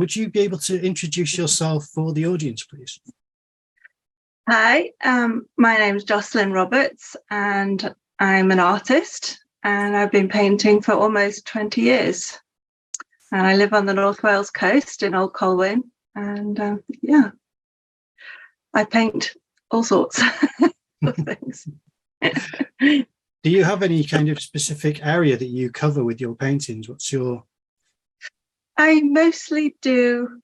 would you be able to introduce yourself for the audience, please? Hi, my name is Jocelyn Roberts, and I'm an artist, and I've been painting for almost 20 years. And I live on the North Wales coast in Old Colwyn, and I paint all sorts of things. Do you have any kind of specific area that you cover with your paintings? What's your... I mostly do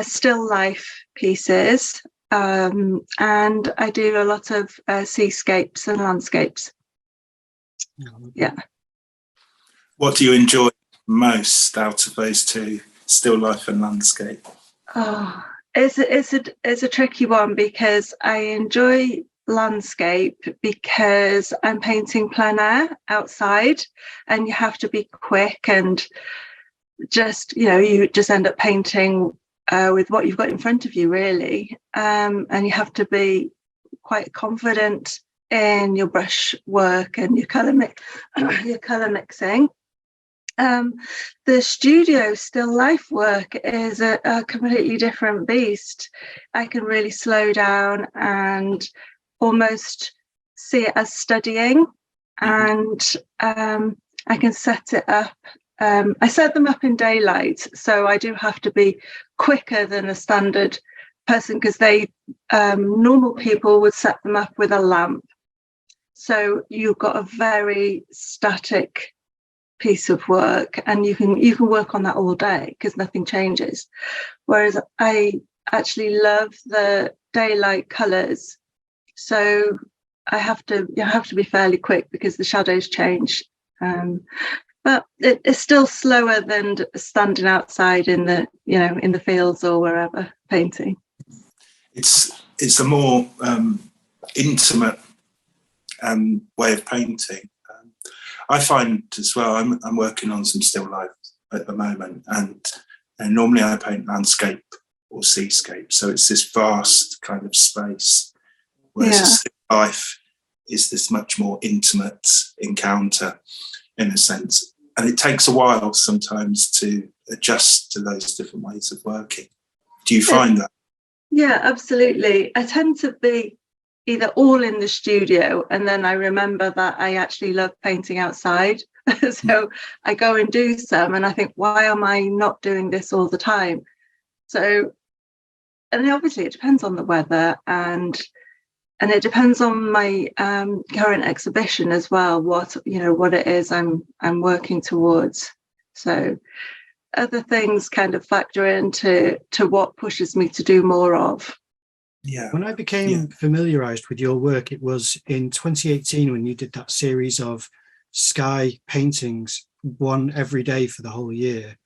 still life pieces. And I do a lot of seascapes and landscapes. Yeah. What do you enjoy most out of those two, still life and landscape? Oh, it's a tricky one, because I enjoy landscape because I'm painting plein air outside, and you have to be quick and just, you just end up painting with what you've got in front of you, really, and you have to be quite confident in your brush work and your colour mixing. The studio still life work is a completely different beast. I can really slow down and almost see it as studying, and I can set it up. I set them up in daylight, so I do have to be quicker than a standard person, because normal people would set them up with a lamp. So you've got a very static piece of work, and you can work on that all day because nothing changes. Whereas I actually love the daylight colours, so you have to be fairly quick because the shadows change. But it's still slower than standing outside in the fields or wherever painting. It's a more intimate way of painting. I find as well, I'm working on some still life at the moment, and normally I paint landscape or seascape, so it's this vast kind of space, whereas a still life is this much more intimate encounter in a sense. And it takes a while sometimes to adjust to those different ways of working. Do you find that? Yeah, absolutely. I tend to be either all in the studio, and then I remember that I actually love painting outside. So I go and do some, and I think, why am I not doing this all the time? So, and obviously it depends on the weather, and it depends on my current exhibition as well, what it is I'm working towards. So other things kind of factor into what pushes me to do more of. Yeah. When I became familiarised with your work, it was in 2018 when you did that series of sky paintings, one every day for the whole year.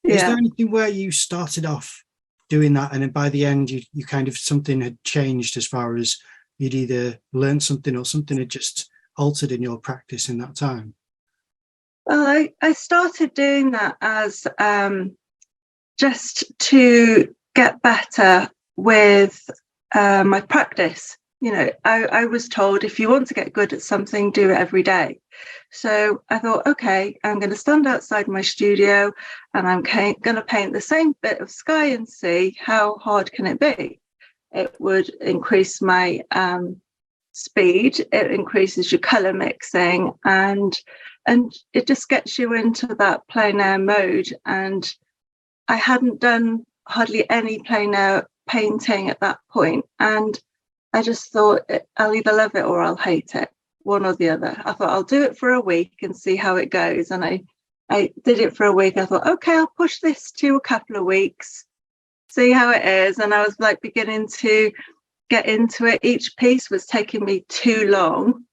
Is there anything where you started off doing that, and then by the end you kind of, something had changed as far as you'd either learned something or something had just altered in your practice in that time? Well, I started doing that as just to get better with my practice. I was told, if you want to get good at something, do it every day. So I thought, okay, I'm going to stand outside my studio and I'm going to paint the same bit of sky and see how hard can it be. It would increase my speed, it increases your colour mixing, and it just gets you into that plein air mode. And I hadn't done hardly any plein air painting at that point, and I just thought, I'll either love it or I'll hate it, one or the other. I thought, I'll do it for a week and see how it goes. And I did it for a week. I thought, okay, I'll push this to a couple of weeks, see how it is. And I was like beginning to get into it. Each piece was taking me too long,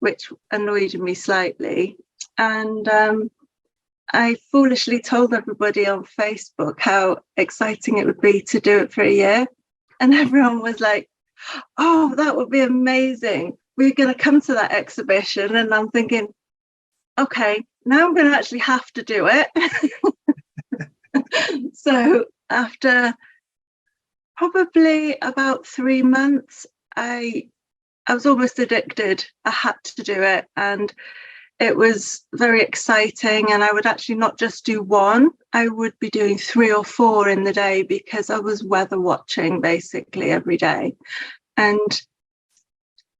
which annoyed me slightly. And I foolishly told everybody on Facebook how exciting it would be to do it for a year. And everyone was like, oh, that would be amazing. We're going to come to that exhibition. And I'm thinking, okay, now I'm going to actually have to do it. So after probably about 3 months, I was almost addicted. I had to do it. And it was very exciting, and I would actually not just do one, I would be doing 3 or 4 in the day, because I was weather watching basically every day. And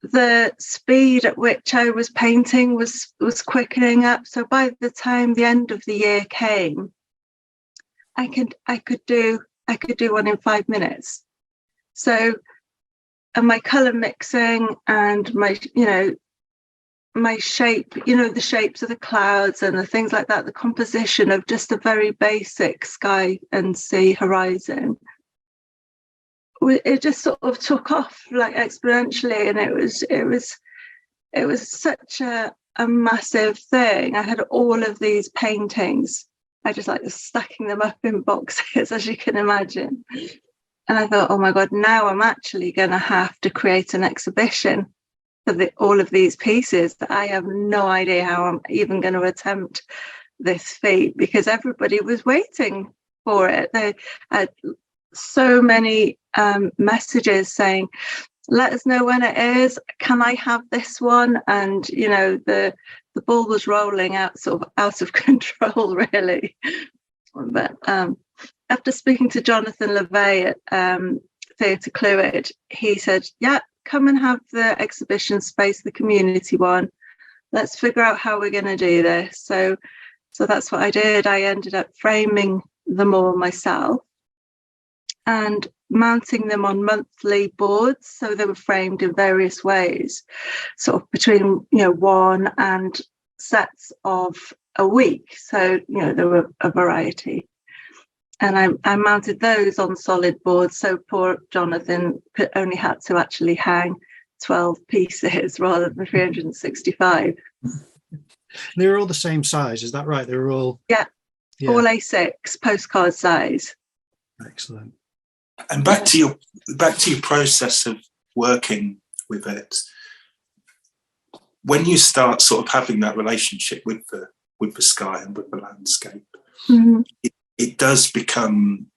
the speed at which I was painting was quickening up. So by the time the end of the year came, I could do one in 5 minutes. So, and my color mixing and my, my shape, the shapes of the clouds and the things like that, the composition of just a very basic sky and sea horizon, it just sort of took off like exponentially. And it was such a massive thing. I had all of these paintings. I just like stacking them up in boxes, as you can imagine. And I thought, oh my God, now I'm actually going to have to create an exhibition for all of these pieces. That I have no idea how I'm even going to attempt this feat, because everybody was waiting for it. They had so many messages saying, let us know when it is, can I have this one? And the ball was rolling out, sort of out of control, really. But after speaking to Jonathan LeVay at Theatre Clwyd, he said, yeah, come and have the exhibition space, the community one. Let's figure out how we're going to do this. So that's what I did. I ended up framing them all myself and mounting them on monthly boards. So they were framed in various ways, sort of between, 1 and sets of a week. So, there were a variety. And I mounted those on solid boards. So poor Jonathan only had to actually hang 12 pieces rather than 365. They were all the same size, is that right? They were all... Yeah. All A6, postcard size. Excellent. And back to your process of working with it. When you start sort of having that relationship with the sky and with the landscape, mm-hmm. it does become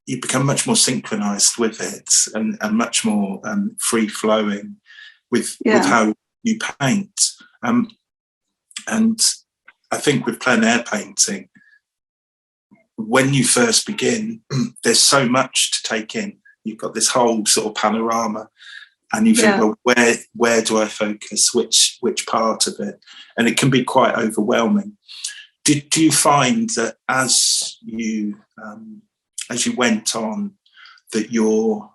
you become much more synchronized with it and much more free flowing with how you paint. And I think with plein air painting, when you first begin, there's so much to take in. You've got this whole sort of panorama, and you think, well, where do I focus? Which part of it? And it can be quite overwhelming. Do you find that as you went on, that your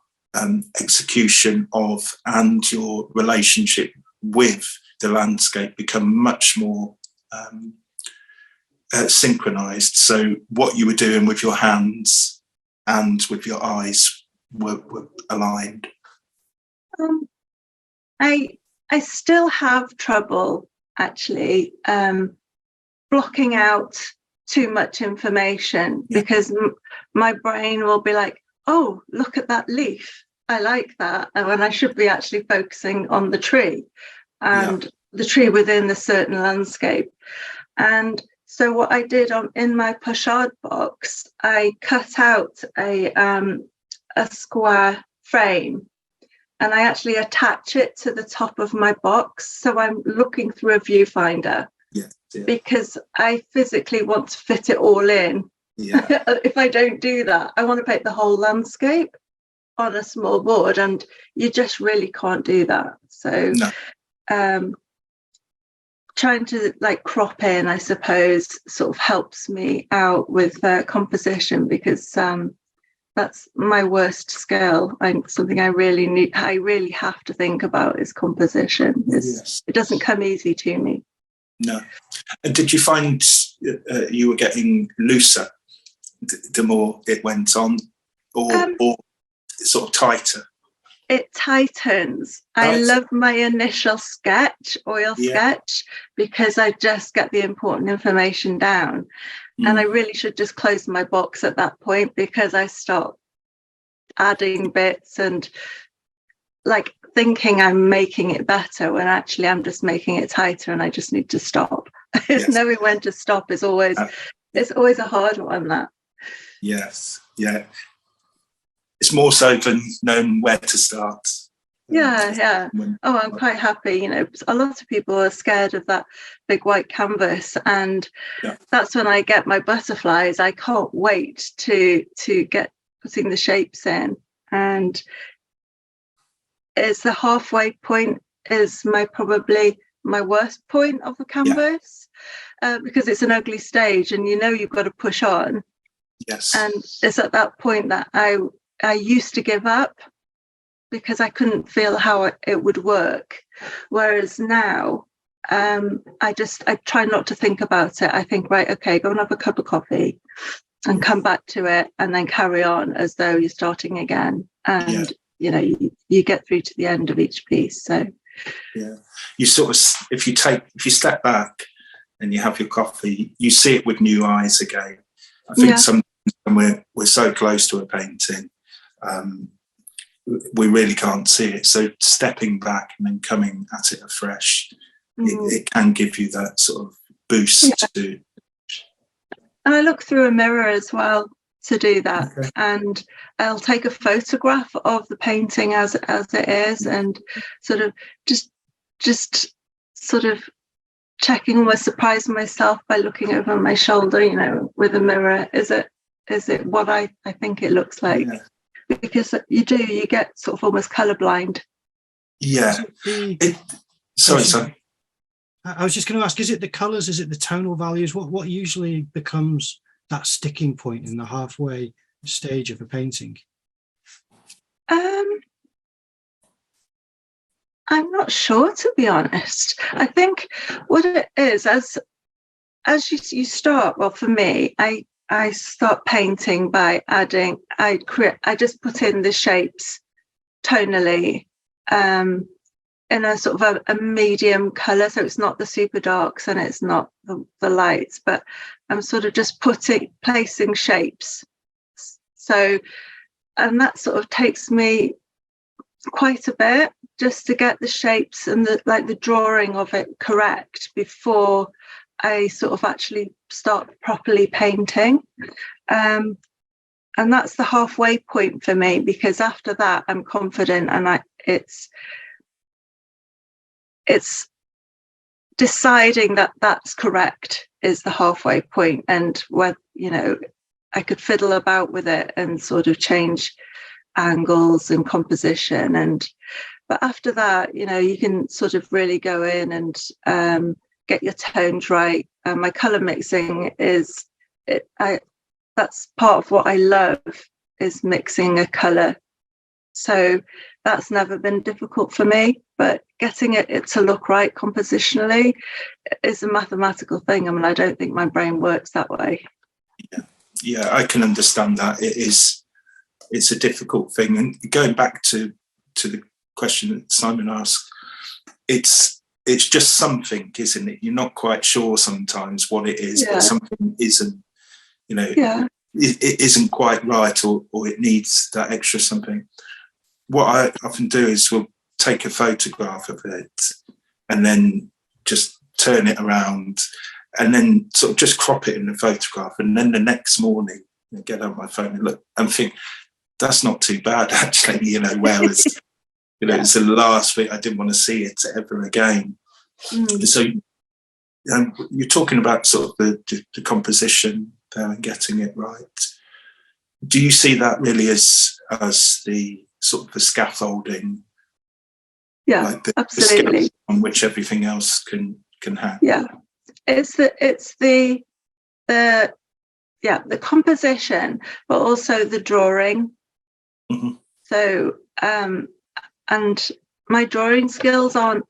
execution of and your relationship with the landscape become much more synchronized? So what you were doing with your hands and with your eyes were aligned? I still have trouble actually blocking out too much information, because my brain will be like, oh, look at that leaf, I like that, and when I should be actually focusing on the tree and the tree within the certain landscape. And so what I did in my pochade box, I cut out a square frame, and I actually attach it to the top of my box, so I'm looking through a viewfinder. Because I physically want to fit it all in. If I don't do that, I want to paint the whole landscape on a small board, and you just really can't do that. So trying to like crop in, I suppose, sort of helps me out with composition, because that's my worst skill. Something I really have to think about is composition. It doesn't come easy to me. No. And did you find you were getting looser the more it went on, or sort of tighter? It tightens. I love my initial sketch, oil sketch, because I just get the important information down. And I really should just close my box at that point, because I start adding bits and like thinking I'm making it better, when actually I'm just making it tighter, and I just need to stop. Knowing when to stop is always a hard one. That it's more so than knowing where to start. Yeah. Oh, I'm quite happy. You know, a lot of people are scared of that big white canvas, and that's when I get my butterflies. I can't wait to get putting the shapes in, and it's the halfway point is probably my worst point of the canvas, because it's an ugly stage, and you know you've got to push on. Yes. And it's at that point that I used to give up, because I couldn't feel how it would work. Whereas now, I try not to think about it. I think, right, okay, go and have a cup of coffee and come back to it, and then carry on as though you're starting again. And, you know, you get through to the end of each piece. So, you sort of, if you step back and you have your coffee, you see it with new eyes again. I think sometimes when we're so close to a painting, we really can't see it. So stepping back and then coming at it afresh, it can give you that sort of boost to. And I look through a mirror as well to do that, and I'll take a photograph of the painting as it is, and sort of just sort of checking, almost surprising myself by looking over my shoulder, you know, with a mirror. Is it what I think it looks like? Because you get sort of almost colorblind. Sorry. I was just going to ask, is it the colors, is it the tonal values, what usually becomes that sticking point in the halfway stage of a painting? I'm not sure, to be honest. I think what it is, as you start, well, for me, I start painting by adding, I just put in the shapes tonally, in a sort of a medium colour, so it's not the super darks and it's not the lights, but I'm sort of just placing shapes. So, and that sort of takes me quite a bit just to get the shapes and the drawing of it correct before I sort of actually start properly painting. And that's the halfway point for me, because after that I'm confident, and it's deciding that that's correct is the halfway point, and where, you know, I could fiddle about with it and sort of change angles and composition, but after that, you know, you can sort of really go in and get your tones right. My color mixing that's part of what I love, is mixing a color. So that's never been difficult for me, but getting it to look right compositionally is a mathematical thing. I mean, I don't think my brain works that way. Yeah, I can understand that. It's a difficult thing. And going back to the question that Simon asked, it's just something, isn't it? You're not quite sure sometimes what it is, but something isn't, you know, it isn't quite right, or it needs that extra something. What I often do is we'll take a photograph of it and then just turn it around and then sort of just crop it in the photograph. And then the next morning, I get on my phone and look and think, that's not too bad, actually, you know, whereas, you know, it's the last thing, I didn't want to see it ever again. So you're talking about sort of the composition there and getting it right. Do you see that really as the sort of the scaffolding? Yeah, like the absolutely. On which everything else can hang. Yeah, it's the composition, but also the drawing. So and my drawing skills aren't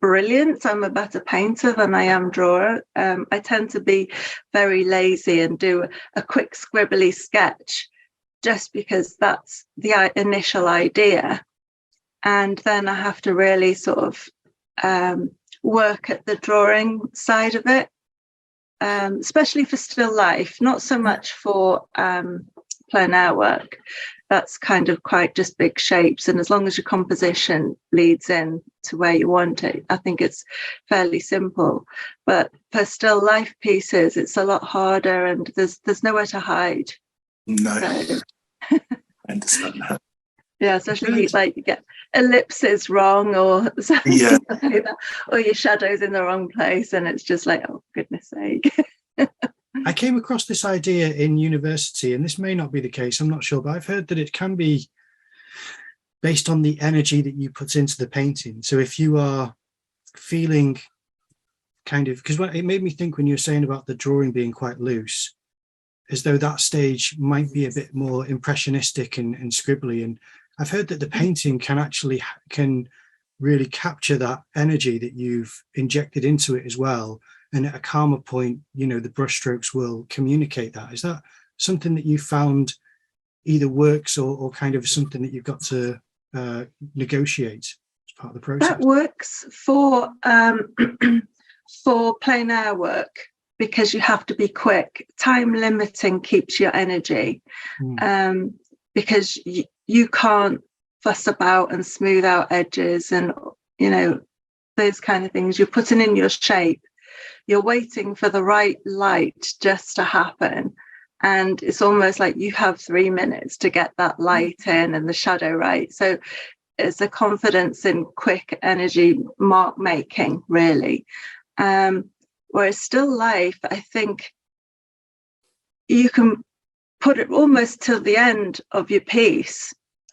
brilliant. I'm a better painter than I am drawer. I tend to be very lazy and do a quick scribbly sketch just because that's the initial idea. And then I have to really sort of work at the drawing side of it, especially for still life, not so much for plein air work. That's kind of quite just big shapes, and as long as your composition leads in to where you want it, I think it's fairly simple. But for still life pieces, it's a lot harder, and there's nowhere to hide. No, So. I understand that. Yeah, especially like you get ellipses wrong or something like that, or your shadow's in the wrong place, and it's just like, oh goodness sake. I came across this idea in university, and this may not be the case, I'm not sure, but I've heard that it can be based on the energy that you put into the painting. So if you are feeling kind of, because it made me think when you were saying about the drawing being quite loose, as though that stage might be a bit more impressionistic and scribbly. And I've heard that the painting can really capture that energy that you've injected into it as well. And at a calmer point, you know, the brushstrokes will communicate that. Is that something that you found either works or kind of something that you've got to negotiate as part of the process? That works for for plein air work, because you have to be quick. Time limiting keeps your energy, because you can't fuss about and smooth out edges and, you know, those kind of things. You're putting in your shape. You're waiting for the right light just to happen. And it's almost like you have 3 minutes to get that light in and the shadow right. So it's a confidence in quick energy mark making, really. Whereas still life, I think you can put it almost till the end of your piece.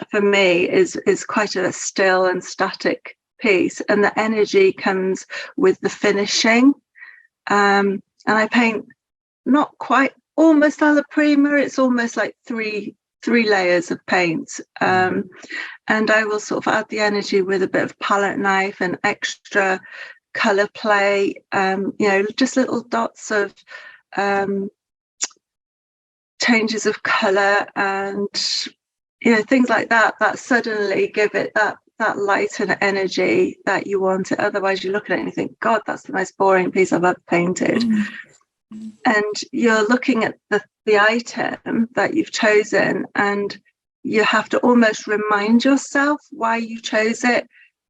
For me, is quite a still and static piece, and the energy comes with the finishing. And I paint not quite almost alla prima. It's almost like three layers of paint, and I will sort of add the energy with a bit of palette knife and extra color play, you know, just little dots of changes of color and, you know, things like that suddenly give it that light and energy that you want it. Otherwise you look at it and you think, God, that's the most boring piece I've ever painted. And you're looking at the item that you've chosen, and you have to almost remind yourself why you chose it.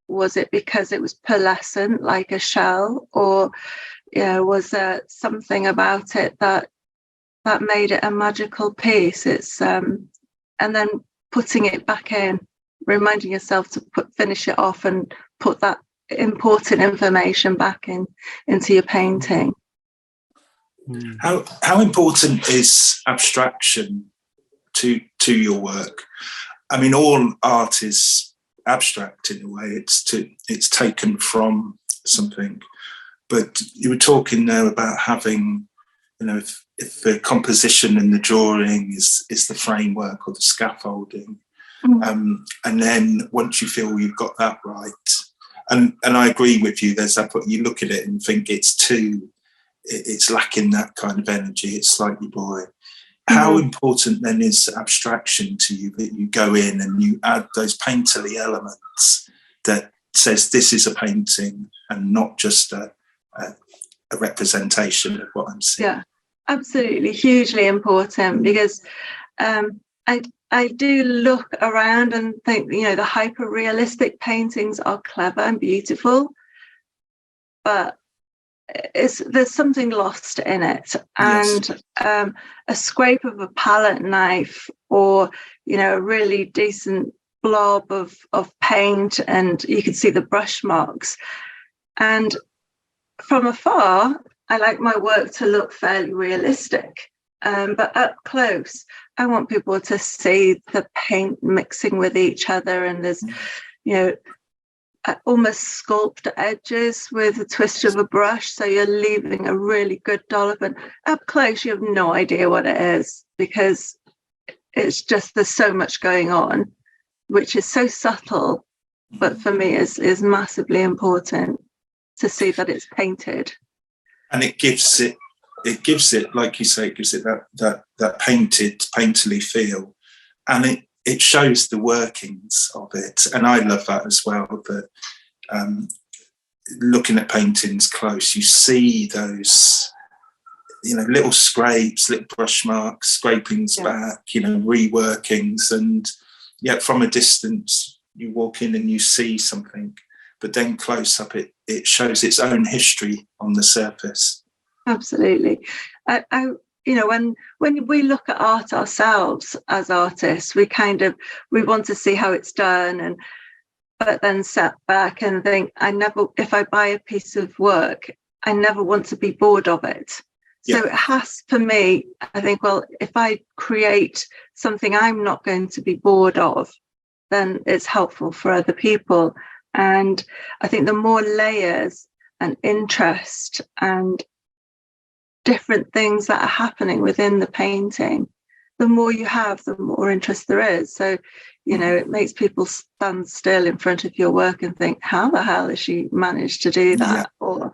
Was it because it was pearlescent like a shell, or, you know, was there something about it that made it a magical piece? It's and then putting it back in, reminding yourself to finish it off and put that important information back into your painting. How important is abstraction to your work? I mean, all art is abstract in a way. It's taken from something. But you were talking there about having, you know, if the composition and the drawing is the framework or the scaffolding, and then once you feel you've got that right, and I agree with you. There's that. You look at it and think it's lacking that kind of energy. It's slightly boring. How important then is abstraction to you, that you go in and you add those painterly elements that says this is a painting and not just a representation of what I'm seeing? Yeah, absolutely, hugely important, because I do look around and think, you know, the hyper realistic paintings are clever and beautiful, but there's something lost in it. And a scrape of a palette knife, or, you know, a really decent blob of paint, and you can see the brush marks. And from afar, I like my work to look fairly realistic, but up close, I want people to see the paint mixing with each other, and there's, you know, almost sculpt edges with a twist of a brush, so you're leaving a really good dollop, and up close you have no idea what it is, because it's just, there's so much going on, which is so subtle, but for me is massively important to see that it's painted. And it gives it, like you say, it gives it that painterly feel, and it shows the workings of it. And I love that as well, that looking at paintings close, you see those, you know, little scrapes, little brush marks, scrapings back, you know, reworkings. And yet from a distance, you walk in and you see something, but then close up, it shows its own history on the surface. Absolutely. you know, when we look at art ourselves as artists, we want to see how it's done, but then sit back and think, if I buy a piece of work, I never want to be bored of it. So it has, for me, I think, well, if I create something I'm not going to be bored of, then it's helpful for other people. And I think the more layers and interest and different things that are happening within the painting, the more you have, the more interest there is. So, you know, it makes people stand still in front of your work and think, how the hell has she managed to do that? Or,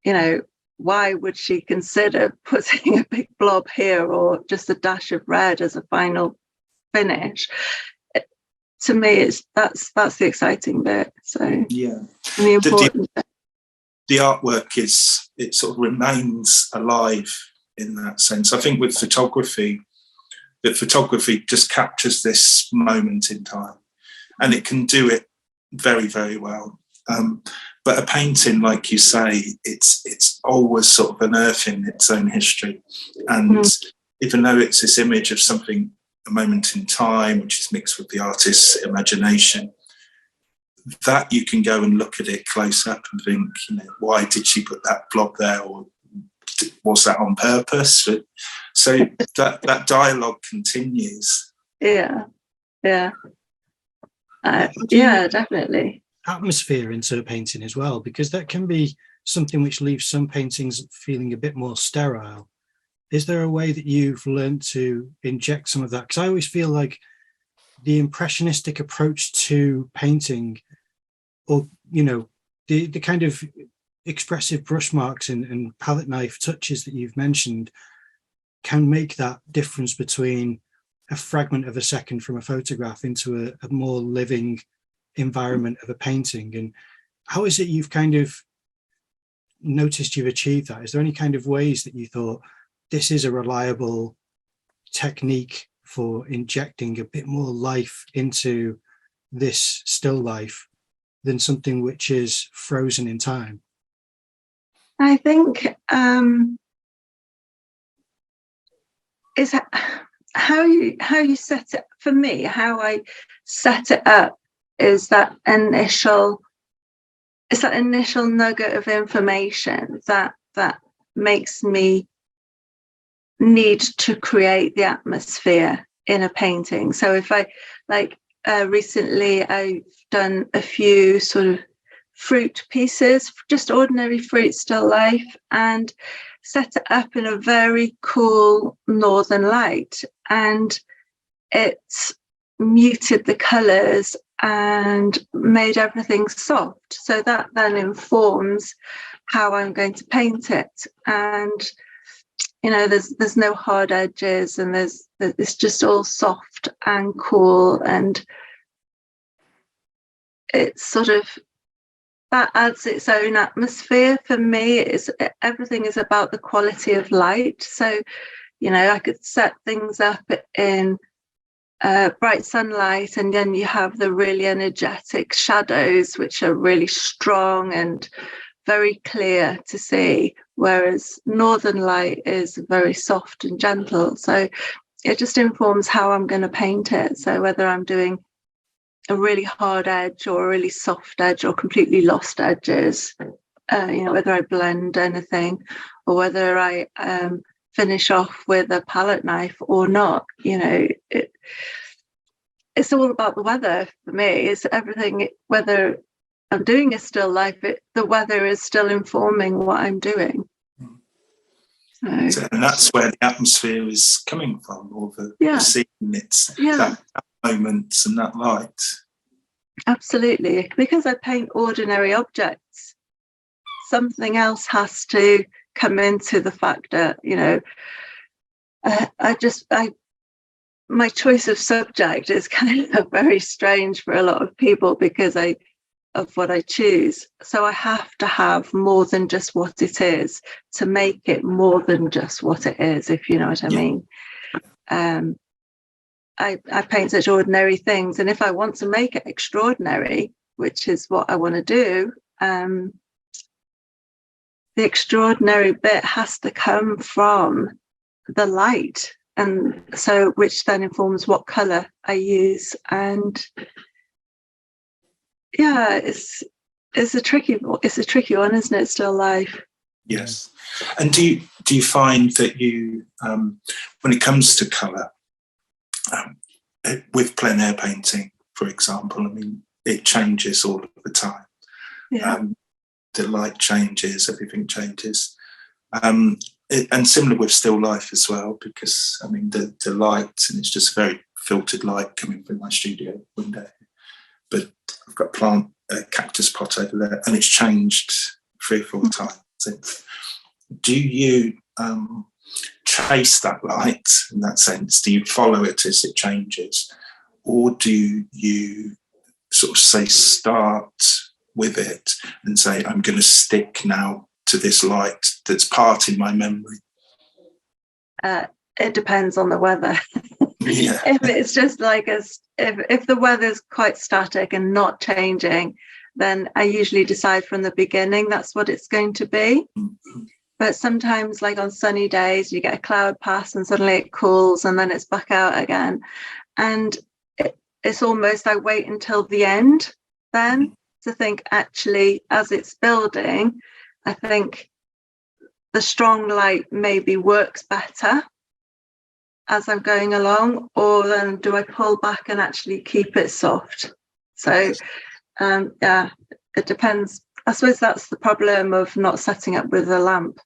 you know, why would she consider putting a big blob here or just a dash of red as a final finish? To me, that's the exciting bit. So and the important bit. The artwork it sort of remains alive in that sense. I think with photography, that photography just captures this moment in time, and it can do it very, very well. But a painting, like you say, it's always sort of unearthing its own history, and even though it's this image of something, a moment in time, which is mixed with the artist's imagination, that you can go and look at it close up and think, you know, why did she put that blob there, or was that on purpose? So that dialogue continues. Definitely. Atmosphere into a painting as well, because that can be something which leaves some paintings feeling a bit more sterile. Is there a way that you've learned to inject some of that? Because I always feel like the impressionistic approach to painting, or, you know, the kind of expressive brush marks and palette knife touches that you've mentioned can make that difference between a fragment of a second from a photograph into a more living environment of a painting. And how is it you've kind of noticed you've achieved that? Is there any kind of ways that you thought, this is a reliable technique for injecting a bit more life into this still life than something which is frozen in time? I think is how you set it. For me, how I set it up is that initial nugget of information that makes me need to create the atmosphere in a painting. So if I recently I've done a few sort of fruit pieces, just ordinary fruit still life, and set it up in a very cool northern light, and it muted the colours and made everything soft. So that then informs how I'm going to paint it. And you know, there's no hard edges, and it's just all soft and cool, and it's sort of, that adds its own atmosphere. For me, everything is about the quality of light. So, you know, I could set things up in bright sunlight, and then you have the really energetic shadows, which are really strong and very clear to see, whereas northern light is very soft and gentle. So it just informs how I'm going to paint it. So whether I'm doing a really hard edge or a really soft edge or completely lost edges, you know, whether I blend anything or whether I finish off with a palette knife or not, you know, it's all about the weather for me. It's everything, whether I'm doing a still life, the weather is still informing what I'm doing. So, and that's where the atmosphere is coming from, or the scene, it's that moment and that light. Absolutely. Because I paint ordinary objects, something else has to come into the factor, you know. My choice of subject is kind of very strange for a lot of people because of what I choose. So I have to have more than just what it is to make it more than just what it is, if you know what I mean. I paint such ordinary things, and if I want to make it extraordinary, which is what I want to do, the extraordinary bit has to come from the light, and so which then informs what color I use. And yeah, it's a tricky one, isn't it? Still life. Yes. And do you find that you, when it comes to colour, with plein air painting, for example, I mean, it changes all of the time. Yeah. The light changes, everything changes. And similar with still life as well, because, I mean, the light, and it's just very filtered light coming through my studio window. But I've got a cactus pot over there, and it's changed 3 or 4 times. Do you trace that light in that sense? Do you follow it as it changes? Or do you sort of say start with it and say, I'm going to stick now to this light that's part in my memory? It depends on the weather. Yeah. If it's just like if the weather's quite static and not changing, then I usually decide from the beginning that's what it's going to be. Mm-hmm. But sometimes, like on sunny days, you get a cloud pass and suddenly it cools and then it's back out again. And it's almost, I wait until the end then to think, actually, as it's building, I think the strong light maybe works better as I'm going along, or then do I pull back and actually keep it soft? So yeah, it depends. I suppose that's the problem of not setting up with a lamp,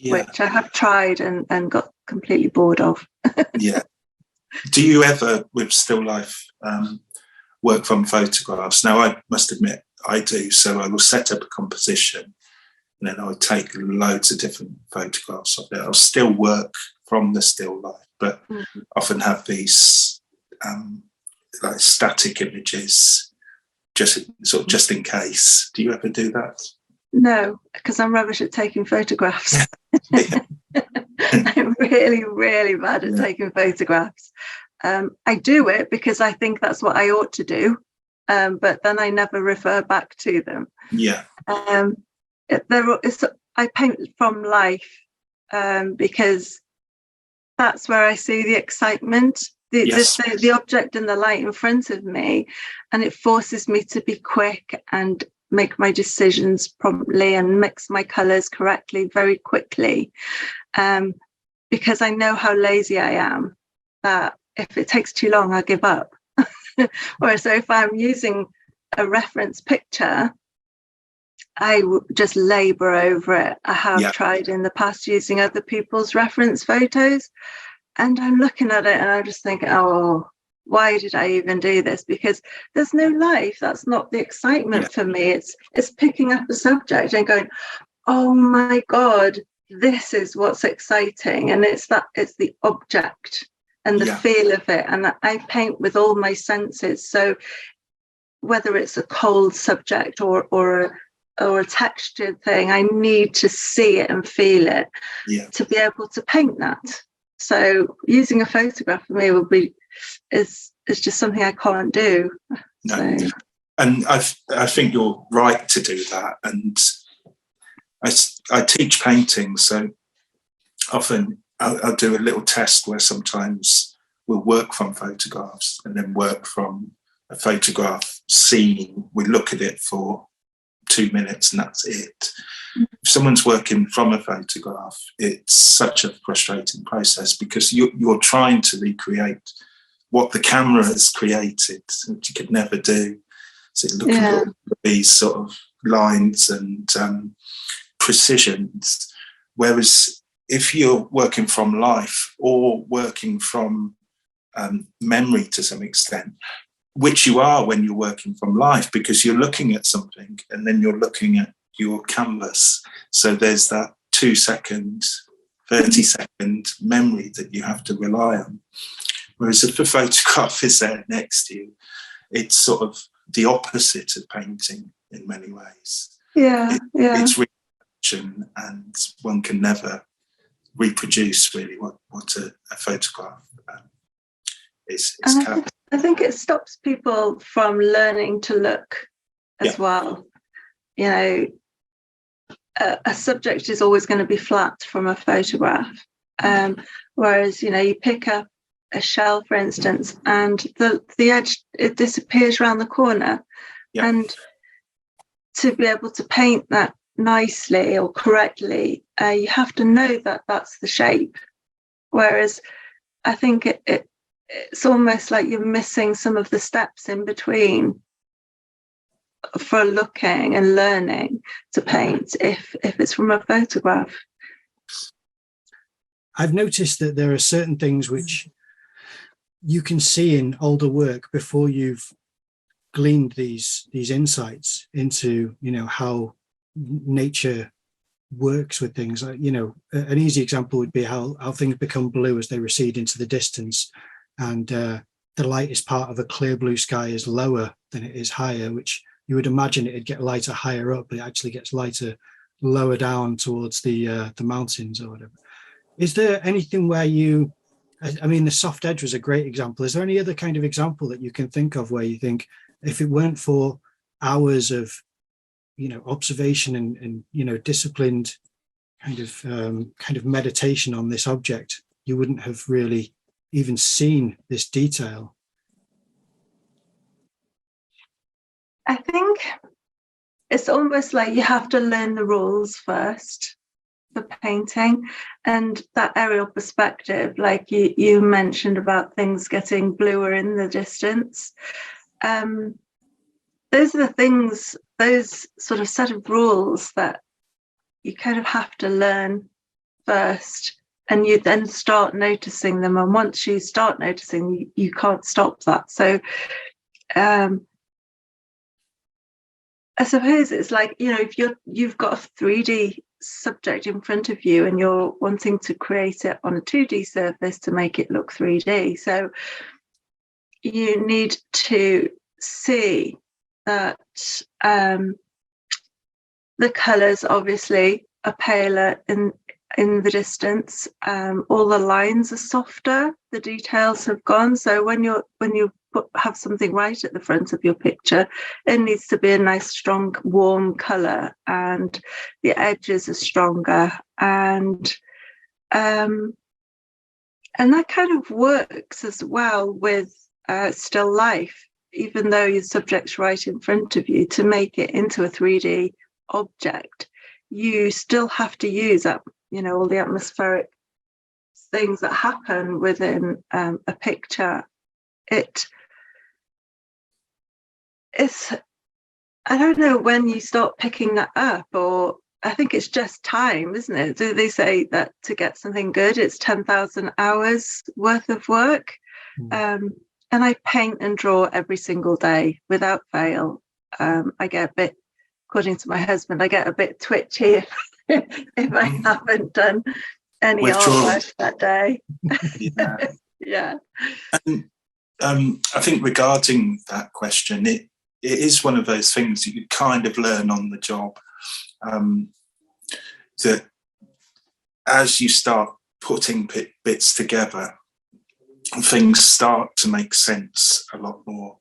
which I have tried and got completely bored of. Yeah. Do you ever, with still life, work from photographs? Now, I must admit, I do. So I will set up a composition, and then I'll take loads of different photographs of it. I'll still work from the still life, but often have these like static images, just in case. Do you ever do that? No, because I'm rubbish at taking photographs. I'm really, really bad at taking photographs. I do it because I think that's what I ought to do, but then I never refer back to them. Yeah. I paint from life because that's where I see the excitement, the object and the light in front of me, and it forces me to be quick and make my decisions promptly and mix my colours correctly very quickly, because I know how lazy I am, that if it takes too long, I'll give up. Whereas if I'm using a reference picture, I just labour over it. I have tried in the past using other people's reference photos, and I'm looking at it and I'm just thinking, oh, why did I even do this? Because there's no life. That's not the excitement for me. It's picking up a subject and going, oh my God, this is what's exciting. And it's the object and the feel of it. And I paint with all my senses. So whether it's a cold subject or a textured thing, I need to see it and feel it to be able to paint that. So using a photograph for me is just something I can't do. No. So. And I think you're right to do that. And I teach painting, so often I'll do a little test where sometimes we'll work from photographs and then work from a photograph scene. We look at it for 2 minutes and that's it. If someone's working from a photograph, it's such a frustrating process because you're trying to recreate what the camera has created, which you could never do. So looking at these sort of lines and precisions. Whereas if you're working from life or working from memory to some extent, which you are when you're working from life, because you're looking at something and then you're looking at your canvas. So there's that 2 second, 30-second memory that you have to rely on. Whereas if a photograph is there next to you, it's sort of the opposite of painting in many ways. It's reproduction, and one can never reproduce really what a photograph is. I think it stops people from learning to look as well. You know, a subject is always going to be flat from a photograph. Whereas, you pick up a shell, for instance, and the edge, it disappears around the corner. Yeah. And to be able to paint that nicely or correctly, you have to know that that's the shape. Whereas I think it's almost like you're missing some of the steps in between for looking and learning to paint if it's from a photograph. I've noticed that there are certain things which you can see in older work before you've gleaned these insights into, how nature works with things. Like, an easy example would be how things become blue as they recede into the distance, and the light is part of a clear blue sky is lower than it is higher, which you would imagine it'd get lighter higher up, but it actually gets lighter lower down towards the mountains or whatever. Is there anything where the soft edge was a great example. Is there any other kind of example that you can think of where you think, if it weren't for hours of, observation and disciplined kind of meditation on this object, you wouldn't have really even seen this detail? I think it's almost like you have to learn the rules first for painting, and that aerial perspective, like you mentioned about things getting bluer in the distance. Those are the things, those sort of set of rules that you kind of have to learn first, and you then start noticing them. And once you start noticing, you can't stop that. So I suppose it's like, if you've got a 3D subject in front of you and you're wanting to create it on a 2D surface to make it look 3D. So you need to see that the colours obviously are paler in the distance. All the lines are softer, the details have gone. So when you have something right at the front of your picture, it needs to be a nice, strong, warm colour, and the edges are stronger, and that kind of works as well with still life. Even though your subject's right in front of you, to make it into a 3D object, you still have to use up, all the atmospheric things that happen within a picture. It's I don't know when you start picking that up, or I think it's just time, isn't it? Do they say that to get something good, it's 10,000 hours worth of work? And I paint and draw every single day without fail. I get a bit, according to my husband, I get a bit twitchy if I haven't done any artwork that day. Yeah. Yeah. And I think regarding that question, it is one of those things that you kind of learn on the job. That as you start putting bits together, things start to make sense a lot more.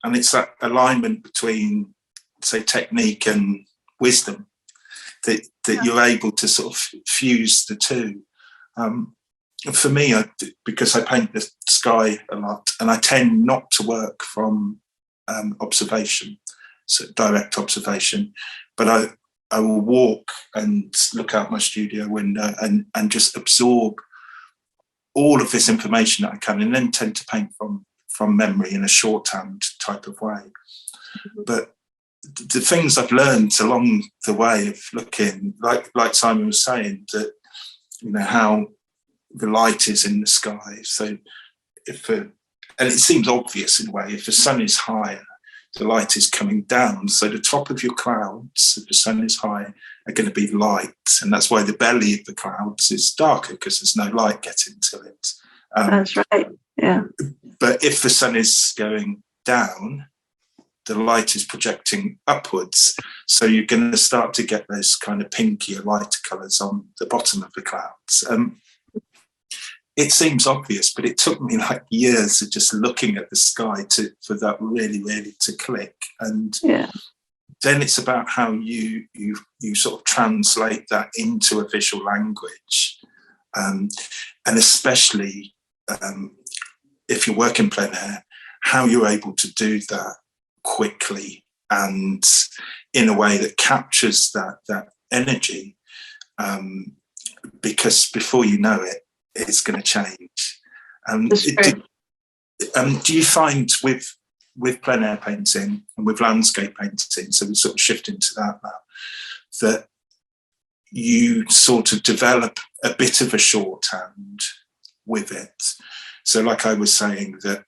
And it's that alignment between, say, technique and wisdom that you're able to sort of fuse the two. For me, because I paint the sky a lot, and I tend not to work from observation, so direct observation, but I will walk and look out my studio window and just absorb all of this information that I can, and then tend to paint from memory in a shorthand type of way. Mm-hmm. But the things I've learned along the way of looking, like Simon was saying, that how the light is in the sky. So and it seems obvious in a way, if the sun is higher, the light is coming down. So the top of your clouds, if the sun is high, are going to be light. And that's why the belly of the clouds is darker, because there's no light getting to it. That's right, yeah. But if the sun is going down, the light is projecting upwards. So you're going to start to get those kind of pinkier, lighter colours on the bottom of the clouds. It seems obvious, but it took me like years of just looking at the sky for that really, really to click. And then it's about how you sort of translate that into a visual language, and especially if you're working plein air, how you're able to do that quickly and in a way that captures that energy, because before you know it, it's going to change. Do you find with plein air painting and with landscape painting, so we're sort of shifting to that now, that you sort of develop a bit of a shorthand with it? So like I was saying, that,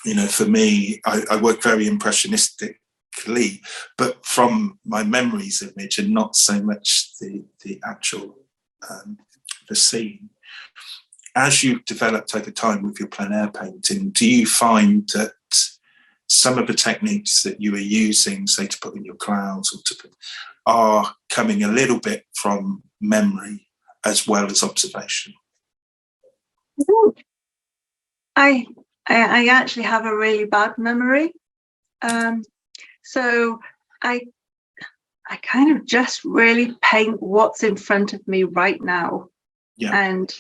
you know, for me, I work very impressionistically, but from my memories image and not so much the actual the scene. As you've developed over time with your plein air painting, do you find that some of the techniques that you are using, say to put in your clouds, or are coming a little bit from memory as well as observation? I actually have a really bad memory, so I kind of just really paint what's in front of me right now, and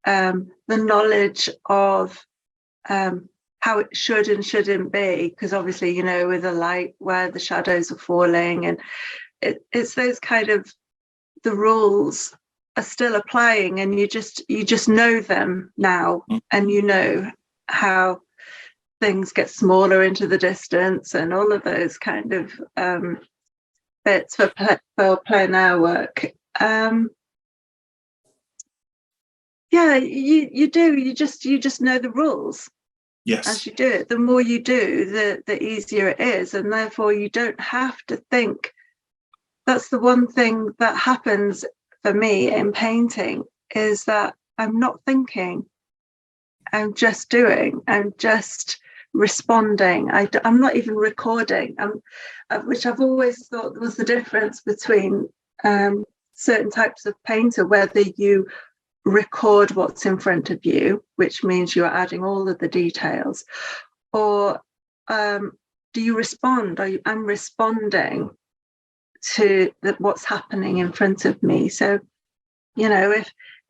the knowledge of how it should and shouldn't be, because obviously, you know, with the light, where the shadows are falling, and it's those kind of, the rules are still applying, and you just know them now, and you know how things get smaller into the distance and all of those kind of bits for plein air work. You do. You just know the rules. Yes. As you do it, the more you do, the easier it is, and therefore you don't have to think. That's the one thing that happens for me in painting, is that I'm not thinking. I'm just doing. I'm just responding. I'm not even recording. Which I've always thought was the difference between certain types of painter, whether you record what's in front of you, which means you're adding all of the details, or do you respond? I'm responding to what's happening in front of me. So, you know,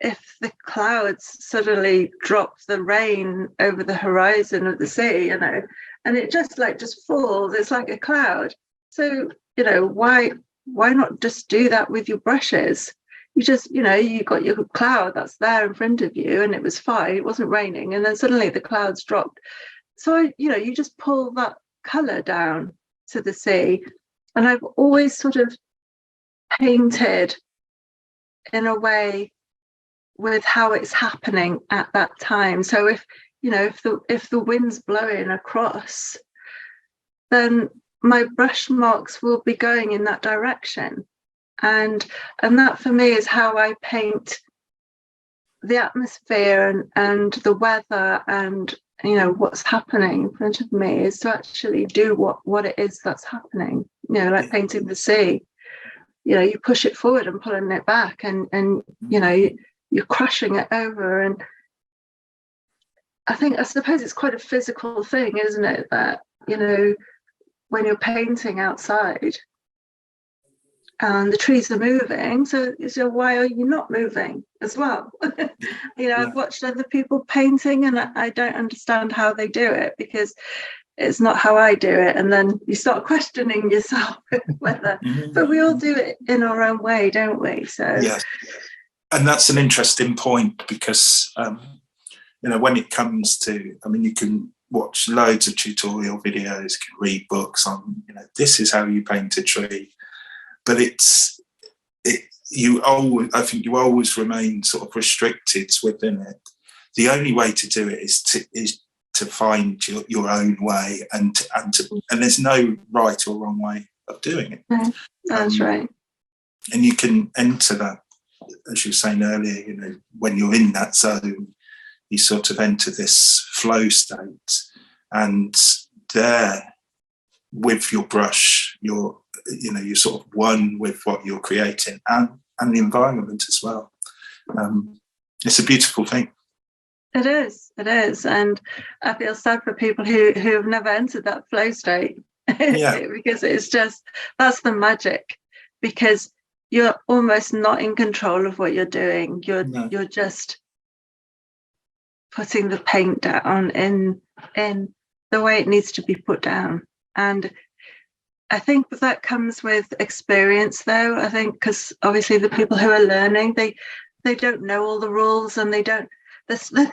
if the clouds suddenly drop the rain over the horizon of the sea, you know, and it just falls, it's like a cloud. So, you know, why not just do that with your brushes? You just, you know, you got your cloud that's there in front of you, and it was fine, it wasn't raining, and then suddenly the clouds dropped. So, you know, you just pull that colour down to the sea. And I've always sort of painted in a way with how it's happening at that time. So if, you know, if the wind's blowing across, then my brush marks will be going in that direction. And that for me is how I paint the atmosphere and the weather, and, you know, what's happening in front of me, is to actually do what it is that's happening. You know, like painting the sea, you know, you push it forward and pulling it back, and you know, you're crushing it over. And I suppose it's quite a physical thing, isn't it, that, you know, when you're painting outside and the trees are moving, so why are you not moving as well? You know, I've watched other people painting, and I don't understand how they do it, because it's not how I do it. And then you start questioning yourself whether, but we all do it in our own way, don't we? So yes, and that's an interesting point, because you know, when it comes to, I mean, you can watch loads of tutorial videos, you can read books on, you know, this is how you paint a tree, but I think you always remain sort of restricted within it. The only way to do it is to find your own way, and there's no right or wrong way of doing it. That's right. And you can enter that, as you were saying earlier, you know, when you're in that zone, you sort of enter this flow state, and there, with your brush, you're sort of one with what you're creating, and the environment as well. It's a beautiful thing. It is, and I feel sad for people who have never entered that flow state, Yeah. Because it's just, that's the magic, because you're almost not in control of what you're doing. You're just putting the paint down in the way it needs to be put down. And I think that comes with experience, though. I think because obviously the people who are learning, they don't know all the rules, and they're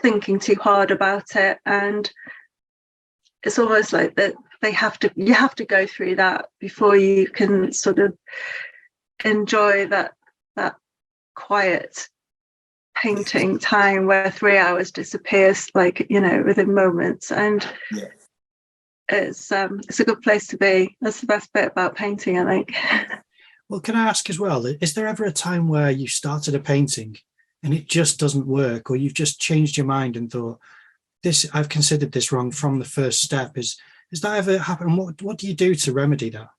thinking too hard about it, and it's almost like that you have to go through that before you can sort of enjoy that quiet painting time where 3 hours disappears, like, within moments. And it's a good place to be. That's the best bit about painting, I think. Well, can I ask as well, is there ever a time where you started a painting and it just doesn't work, or you've just changed your mind and thought, I've considered this wrong from the first step? Is that ever happened? What do you do to remedy that?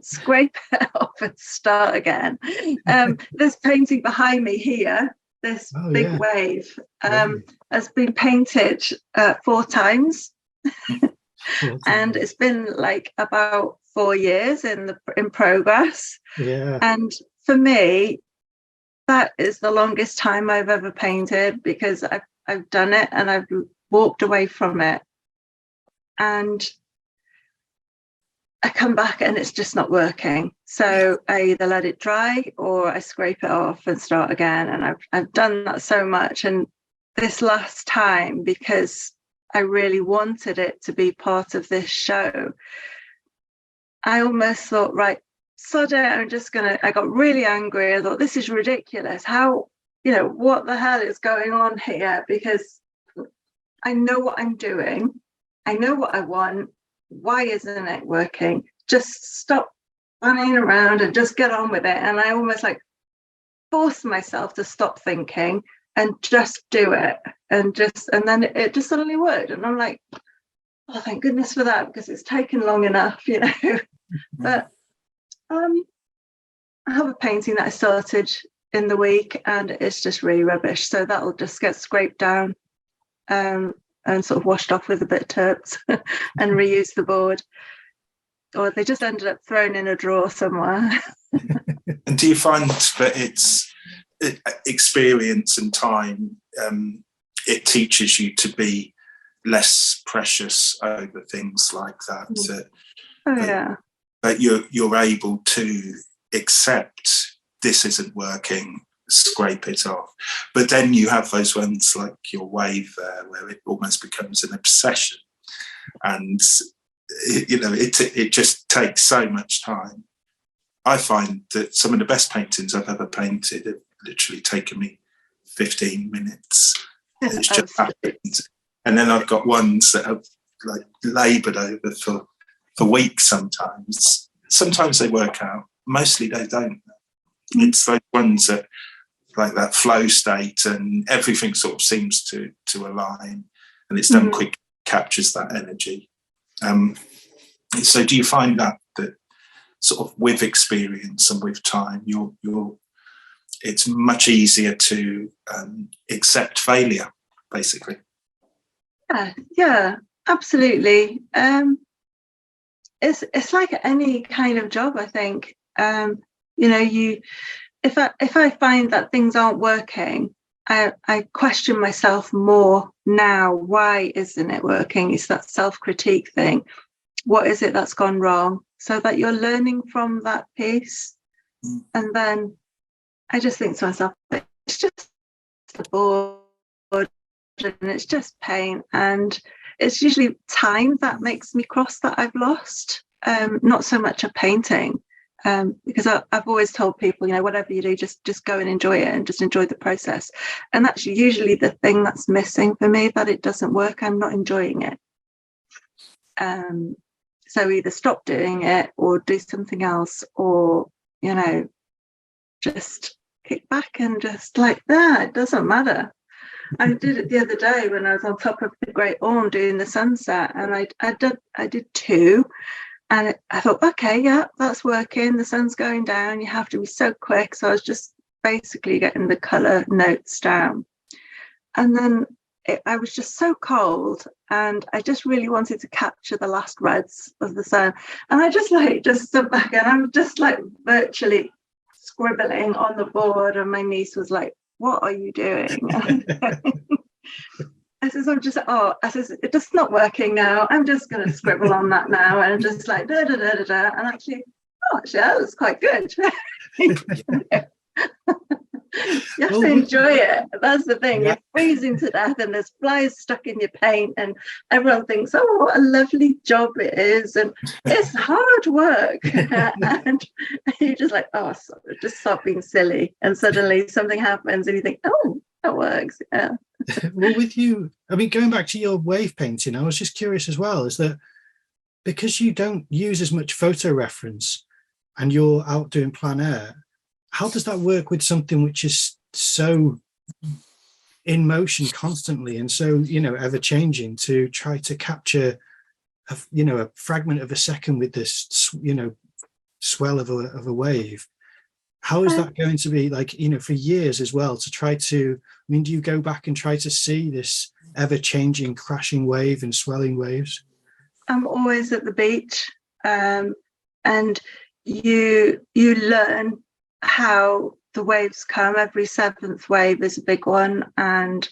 Scrape it off and start again. This painting behind me here, this big wave, has been painted 4 times. And it's been like about 4 years in progress. Yeah. And for me, that is the longest time I've ever painted, because I've done it and I've walked away from it, and I come back and it's just not working. So I either let it dry or I scrape it off and start again. And I've done that so much. And this last time, because I really wanted it to be part of this show, I almost thought, right, sod it, I got really angry. I thought, this is ridiculous. How, what the hell is going on here? Because I know what I'm doing. I know what I want. Why isn't it working? Just stop running around and just get on with it. And I almost like forced myself to stop thinking and just do it. And then it just suddenly worked. And I'm like, oh, thank goodness for that, because it's taken long enough, But I have a painting that I started in the week and it's just really rubbish. So that'll just get scraped down and sort of washed off with a bit of turps and reuse the board. Or they just ended up thrown in a drawer somewhere. And do you find that it's experience and time, it teaches you to be less precious over things like that? That you're able to accept this isn't working, scrape it off. But then you have those ones like your wave there, where it almost becomes an obsession, and it just takes so much time. I find that some of the best paintings I've ever painted have literally taken me 15 minutes. It's just happened. And then I've got ones that have like laboured over for weeks sometimes. Sometimes they work out. Mostly they don't. It's those ones that, like that flow state, and everything sort of seems to align, and it's done quick, captures that energy. So do you find that sort of with experience and with time, it's much easier to accept failure, basically? Yeah, absolutely. It's like any kind of job, I think. If I find that things aren't working, I question myself more now. Why isn't it working? It's that self-critique thing. What is it that's gone wrong? So that you're learning from that piece. And then I just think to myself, it's just the board and it's just paint. And it's usually time that makes me cross that I've lost, not so much a painting. Because I've always told people, whatever you do, just go and enjoy it and just enjoy the process. And that's usually the thing that's missing for me, that it doesn't work. I'm not enjoying it. So either stop doing it or do something else, or, just kick back and just like, it doesn't matter. I did it the other day when I was on top of the Great Orme doing the sunset, and I did 2. And I thought, okay, yeah, that's working. The sun's going down. You have to be so quick. So I was just basically getting the colour notes down. And then I was just so cold, and I just really wanted to capture the last reds of the sun. And I just stood back, and I'm just like virtually scribbling on the board. And my niece was like, "What are you doing?" I says, it's just not working now. I'm just going to scribble on that now. And just like, da, da, da, da, da. And actually, that was quite good. You have to enjoy it. That's the thing. You're freezing to death and there's flies stuck in your paint, and everyone thinks, oh, what a lovely job it is. And it's hard work. And you're just like, oh, just stop being silly. And suddenly something happens and you think, oh, that works. Yeah. Well, with you, I mean, going back to your wave painting, I was just curious as well, is that because you don't use as much photo reference and you're out doing plein air, how does that work with something which is so in motion constantly and so, you know, ever changing, to try to capture a fragment of a second with this, you know, swell of a wave? How is that going to be, like, you know, for years as well, to try to, I mean, do you go back and try to see this ever changing crashing wave and swelling waves? I'm always at the beach, and you learn how the waves come. Every seventh wave is a big one, and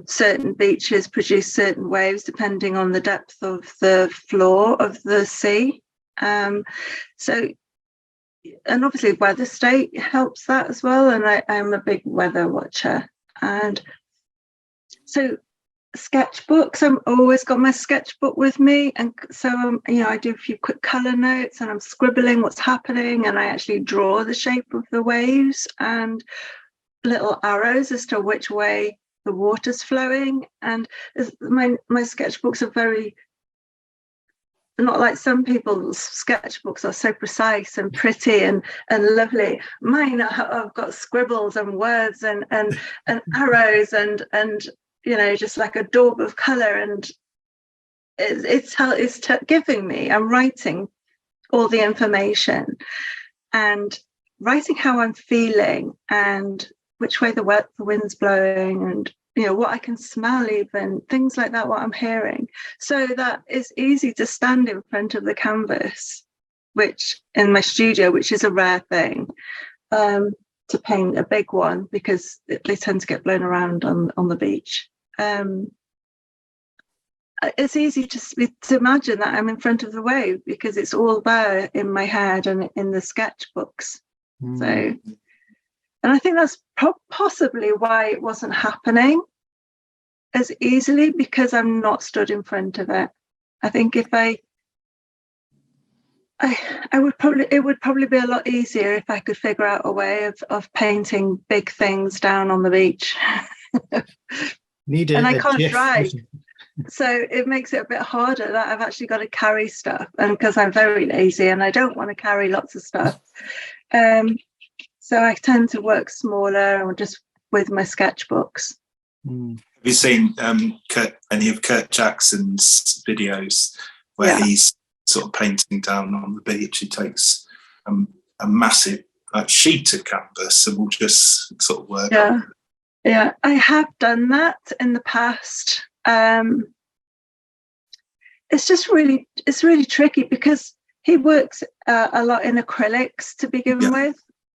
certain beaches produce certain waves depending on the depth of the floor of the sea. And obviously weather state helps that as well, and I'm a big weather watcher. And so sketchbooks, I've always got my sketchbook with me, and so I do a few quick color notes and I'm scribbling what's happening, and I actually draw the shape of the waves and little arrows as to which way the water's flowing. And my sketchbooks are very, not like some people's sketchbooks are so precise and pretty and lovely. Mine I've got scribbles and words and arrows and just like a daub of color, and it's giving me, I'm writing all the information and writing how I'm feeling and which way the wind's blowing, and what I can smell, even things like that, what I'm hearing, so that it's easy to stand in front of the canvas, which in my studio, which is a rare thing, to paint a big one, because they tend to get blown around on the beach. It's easy to imagine that I'm in front of the wave, because it's all there in my head and in the sketchbooks. So, and I think that's possibly why it wasn't happening as easily, because I'm not stood in front of it. I think if it would probably be a lot easier if I could figure out a way of painting big things down on the beach. And I can't drive, so it makes it a bit harder that I've actually got to carry stuff, and because I'm very lazy and I don't want to carry lots of stuff, so I tend to work smaller or just with my sketchbooks. Have you seen any of Kurt Jackson's videos where he's sort of painting down on the beach? He takes a massive sheet of canvas and will just sort of work on it. Yeah, I have done that in the past. It's really tricky, because he works a lot in acrylics to begin with,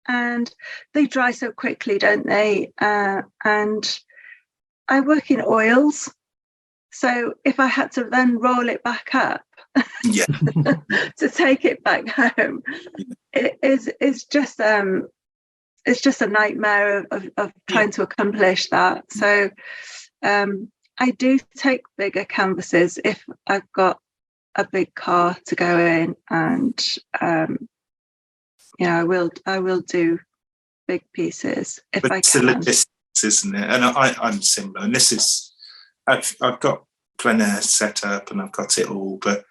and they dry so quickly, don't they? And I work in oils, so if I had to then roll it back up to take it back home, it's just a nightmare of trying to accomplish that. So I do take bigger canvases if I've got a big car to go in, and I will do big pieces if I can. It's the logistics, isn't it? And I'm similar. And this is, I've got plein air set up and I've got it all, but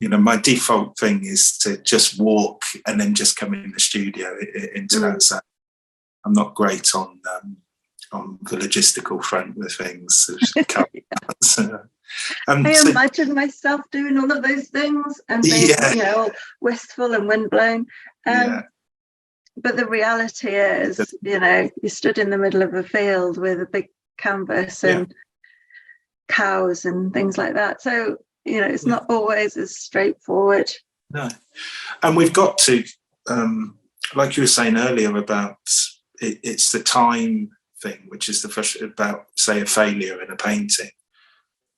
my default thing is to just walk and then just come in the studio into that. So I'm not great on the logistical front with things. I imagine myself doing all of those things and being, all wistful and windblown. But the reality is, you stood in the middle of a field with a big canvas and cows and things like that. So, you know, it's not always as straightforward. No. And we've got to, like you were saying earlier about it's the time thing, which is the first about, say, a failure in a painting.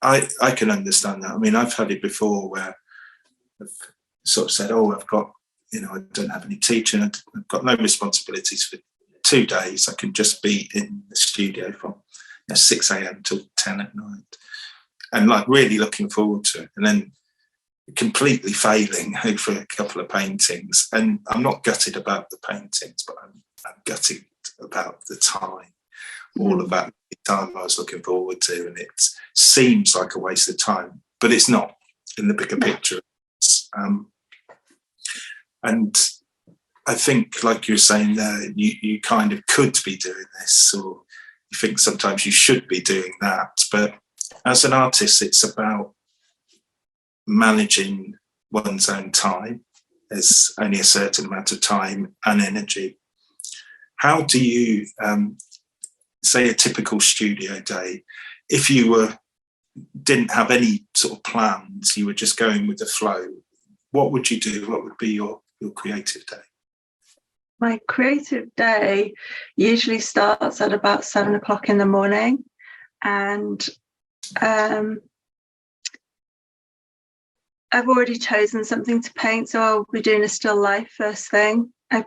I can understand that. I mean, I've had it before where I've sort of said, oh, I've got, you know, I don't have any teaching, I've got no responsibilities for 2 days. I can just be in the studio from 6 a.m. till 10 at night, and like really looking forward to it, and then completely failing over a couple of paintings. And I'm not gutted about the paintings, but I'm gutted about the time, all about the time I was looking forward to, and it seems like a waste of time, but it's not in the bigger picture. And I think, like you were saying there, you kind of could be doing this, or you think sometimes you should be doing that. But as an artist, it's about managing one's own time. There's only a certain amount of time and energy. How do you, say, a typical studio day, if you didn't have any sort of plans, you were just going with the flow, what would you do? What would be your creative day? My creative day usually starts at about 7 o'clock in the morning, and I've already chosen something to paint, so I'll be doing a still life first thing. I'm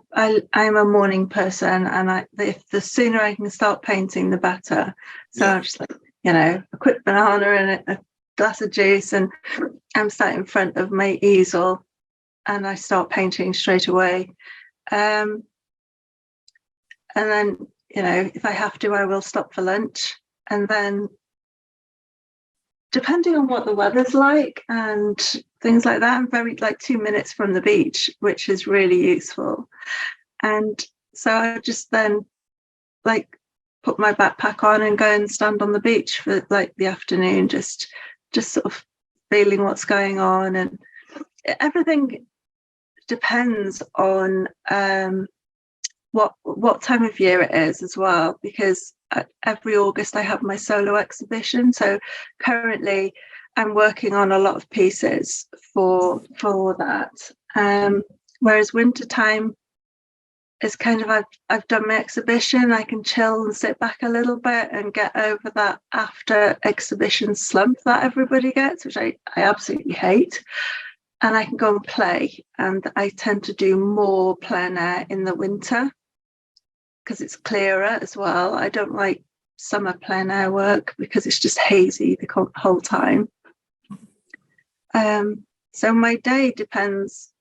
a morning person, and if the sooner I can start painting, the better. So I'm just like, you know, a quick banana and a glass of juice, and I'm sat in front of my easel, and I start painting straight away. And then, you know, if I have to, I will stop for lunch. And then, depending on what the weather's like and things like that, I'm very, like, 2 minutes from the beach, which is really useful. And so I just then, like, put my backpack on and go and stand on the beach for, like, the afternoon, just sort of feeling what's going on. And everything depends on what time of year it is as well, because every August I have my solo exhibition. So currently I'm working on a lot of pieces for that. Whereas wintertime is kind of, I've done my exhibition, I can chill and sit back a little bit and get over that after exhibition slump that everybody gets, which I absolutely hate. And I can go and play. And I tend to do more plein air in the winter because it's clearer as well. I don't like summer plein air work because it's just hazy the whole time. So my day depends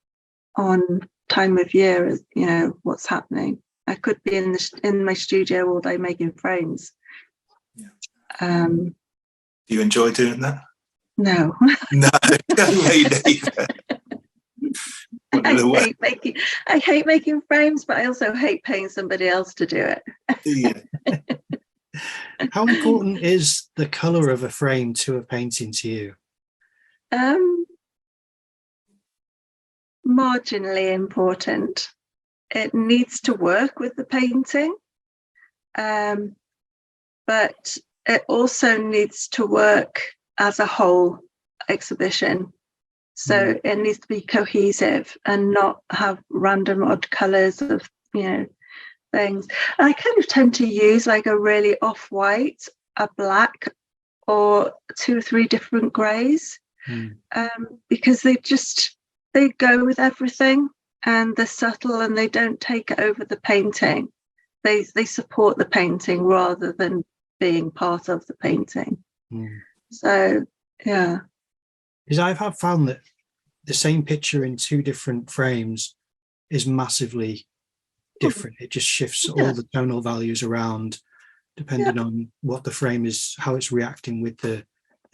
on time of year, you know, what's happening. I could be in my studio all day making frames. Do you enjoy doing that? No. No, me neither. I hate making frames, but I also hate paying somebody else to do it. How important is the colour of a frame to a painting to you? Marginally important. It needs to work with the painting, but it also needs to work as a whole exhibition. So it needs to be cohesive and not have random odd colours of, you know, things. And I kind of tend to use like a really off-white, a black, or 2 or 3 different greys, because they go with everything, and they're subtle and they don't take over the painting. They support the painting rather than being part of the painting. So yeah, because I've found that the same picture in 2 different frames is massively different. It just shifts all the tonal values around depending on what the frame is, how it's reacting with the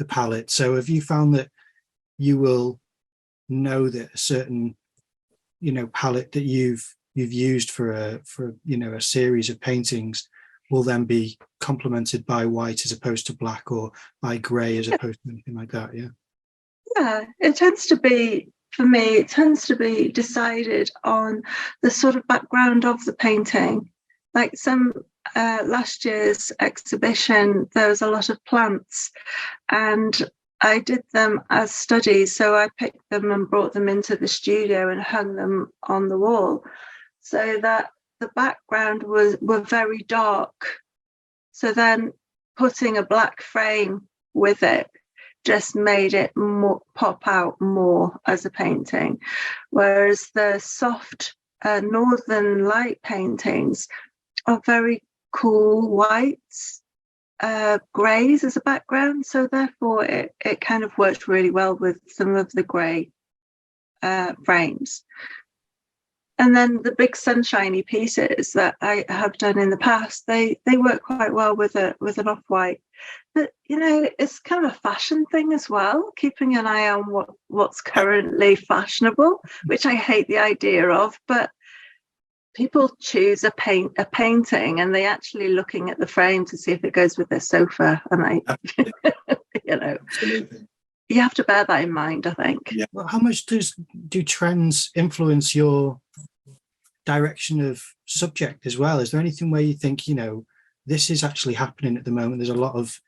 palette. So have you found that you will know that a certain, you know, palette that you've used for a series of paintings will then be complemented by white as opposed to black, or by grey as opposed to anything like that? Yeah, it tends to be, for me, it tends to be decided on the sort of background of the painting. Like some last year's exhibition, there was a lot of plants, and I did them as studies. So I picked them and brought them into the studio and hung them on the wall, so that the background were very dark. So then putting a black frame with it just made it more pop out more as a painting, whereas the soft northern light paintings are very cool whites, greys as a background, so therefore it kind of worked really well with some of the grey frames. And then the big sunshiny pieces that I have done in the past, they work quite well with an off-white. But it's kind of a fashion thing as well, keeping an eye on what's currently fashionable, which I hate the idea of. But people choose a painting, and they actually looking at the frame to see if it goes with their sofa. And Absolutely. You have to bear that in mind, I think. Yeah. Well, how much do trends influence your direction of subject as well? Is there anything where you think, this is actually happening at the moment? There's a lot of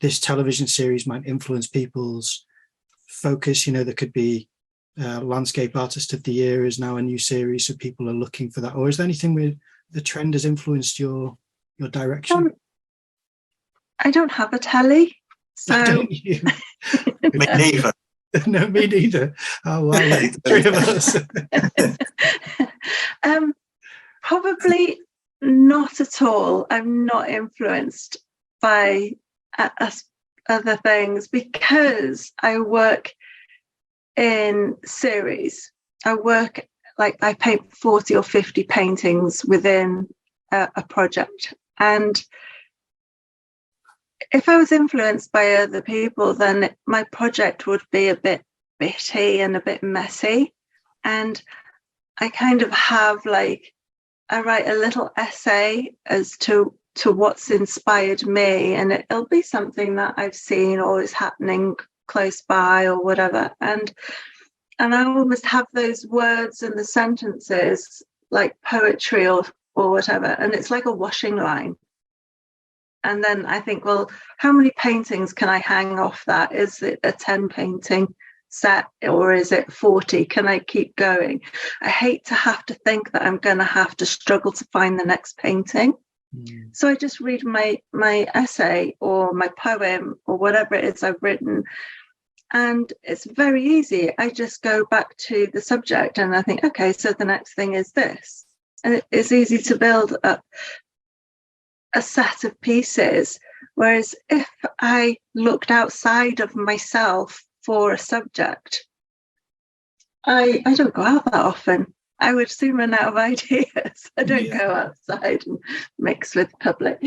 this television series might influence people's focus. There could be Landscape Artist of the Year is now a new series, so people are looking for that. Or is there anything where the trend has influenced your direction? I don't have a telly, so Don't you? Me neither. No, me neither. Oh wow, three of us. Probably not at all. I'm not influenced by other things because I work in series. I paint 40 or 50 paintings within a project, and if I was influenced by other people, then my project would be a bit bitty and a bit messy. And I kind of have I write a little essay as to what's inspired me, and it'll be something that I've seen or is happening close by or whatever. And I almost have those words and the sentences like poetry or whatever, and it's like a washing line. And then I think, well, how many paintings can I hang off that? Is it a 10 painting set or is it 40? Can I keep going? I hate to have to think that I'm going to have to struggle to find the next painting. So I just read my essay or my poem or whatever it is I've written, and it's very easy. I just go back to the subject and I think, okay, so the next thing is this. And it's easy to build up a set of pieces, whereas if I looked outside of myself for a subject, I don't go out that often. I would soon run out of ideas. I don't go outside and mix with public.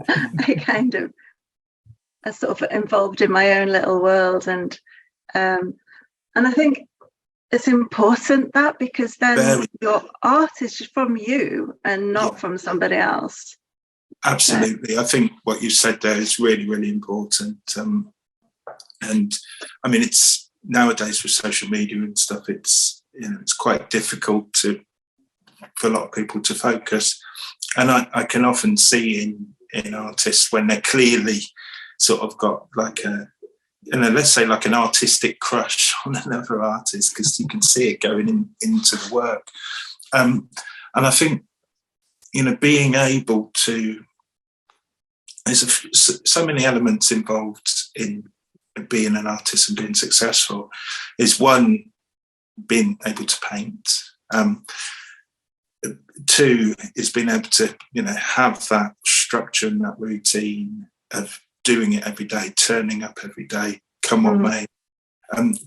I sort of involved in my own little world, and I think it's important that, because then your art is from you and not from somebody else. Absolutely. I think what you said there is really, really important. And I mean, it's nowadays with social media and stuff, it's quite difficult for a lot of people to focus. And I can often see in artists when they're clearly sort of got let's say like an artistic crush on another artist, because you can see it going into the work. And I think, being able to, there's so many elements involved in being an artist and being successful. Is one, being able to paint. Two is being able to, have that structure and that routine of doing it every day, turning up every day, come what may.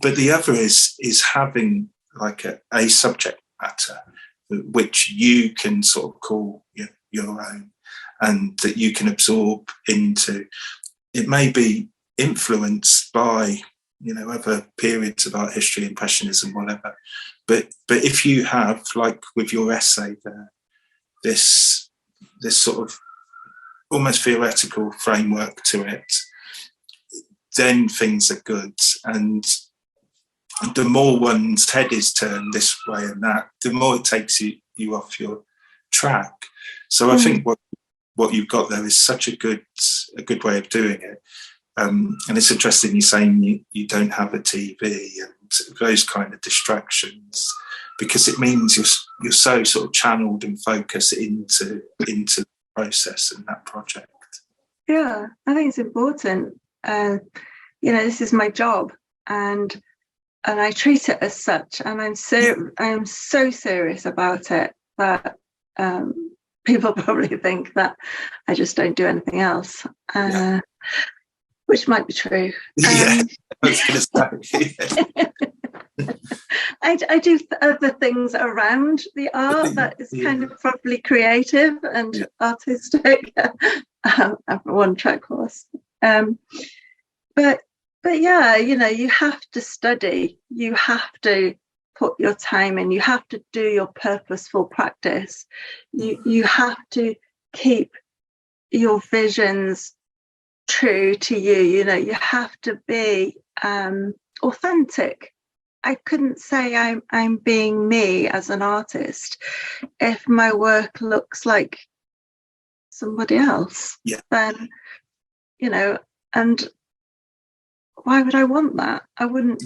But the other is having like a subject matter which you can sort of call your own, and that you can absorb into. It may be influenced by other periods of art history, Impressionism, whatever, but if you have, like with your essay there, this sort of almost theoretical framework to it, then things are good. And the more one's head is turned this way and that, the more it takes you off your track. So I think what what you've got there is such a good way of doing it. And it's interesting you're saying you don't have a TV and those kind of distractions, because it means you're so sort of channeled and focused into the process and that project. Yeah, I think it's important. This is my job, and I treat it as such, and I am so serious about it that people probably think that I just don't do anything else, which might be true. I was going to say. I do other things around the art that is kind of probably creative and artistic. I'm a one-track horse. But yeah, you have to study. You have to put your time in. You have to do your purposeful practice. You have to keep your visions true to you. You have to be authentic. I couldn't say I'm being me as an artist if my work looks like somebody else. Then and why would I want that? I wouldn't.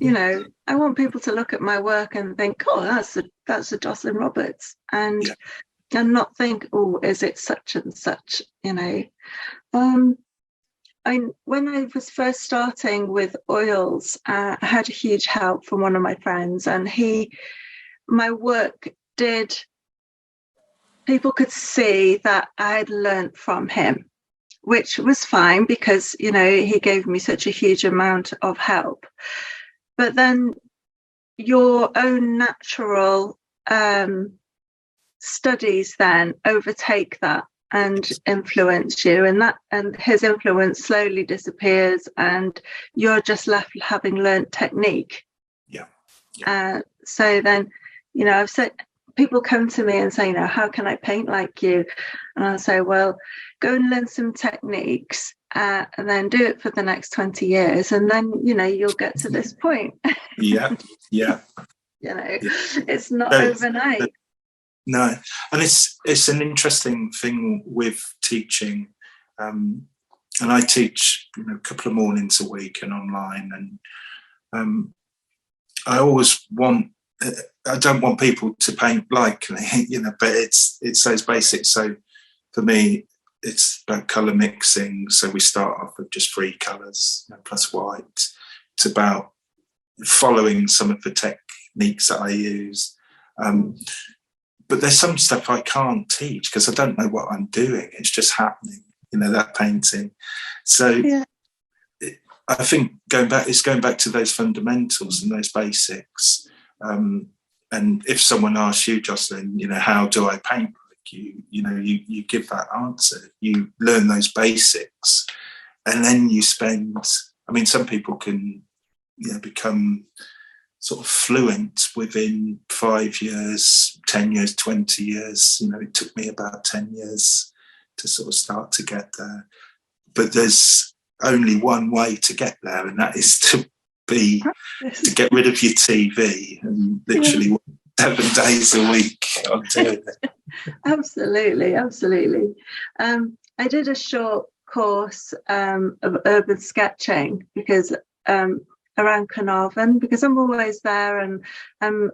I want people to look at my work and think, oh, that's a Jocelyn Roberts, and not think, oh, is it such and such? When I was first starting with oils, I had a huge help from one of my friends, and my work people could see that I had learnt from him, which was fine because, he gave me such a huge amount of help. But then your own natural studies then overtake that and influence you, and his influence slowly disappears, and you're just left having learnt technique. So then, I've said, people come to me and say, how can I paint like you? And I'll say, well, go and learn some techniques, and then do it for the next 20 years, and then you'll get to this point. It's not overnight. No, and it's an interesting thing with teaching, and I teach a couple of mornings a week and online, and I always I don't want people to paint like me, but it's those basics. So for me, it's about colour mixing. So we start off with just 3 colours plus white. It's about following some of the techniques that I use. But there's some stuff I can't teach because I don't know what I'm doing. It's just happening, that painting. So I think going back to those fundamentals and those basics. And if someone asks you, Jocelyn, how do I paint like you? You give that answer. You learn those basics, and then you spend. Some people can, become sort of fluent within 5 years, 10 years, 20 years. It took me about 10 years to sort of start to get there. But there's only one way to get there, and that is to get rid of your TV and literally 7 days a week on doing it. Absolutely. I did a short course of urban sketching because around Carnarvon, because I'm always there, and I'm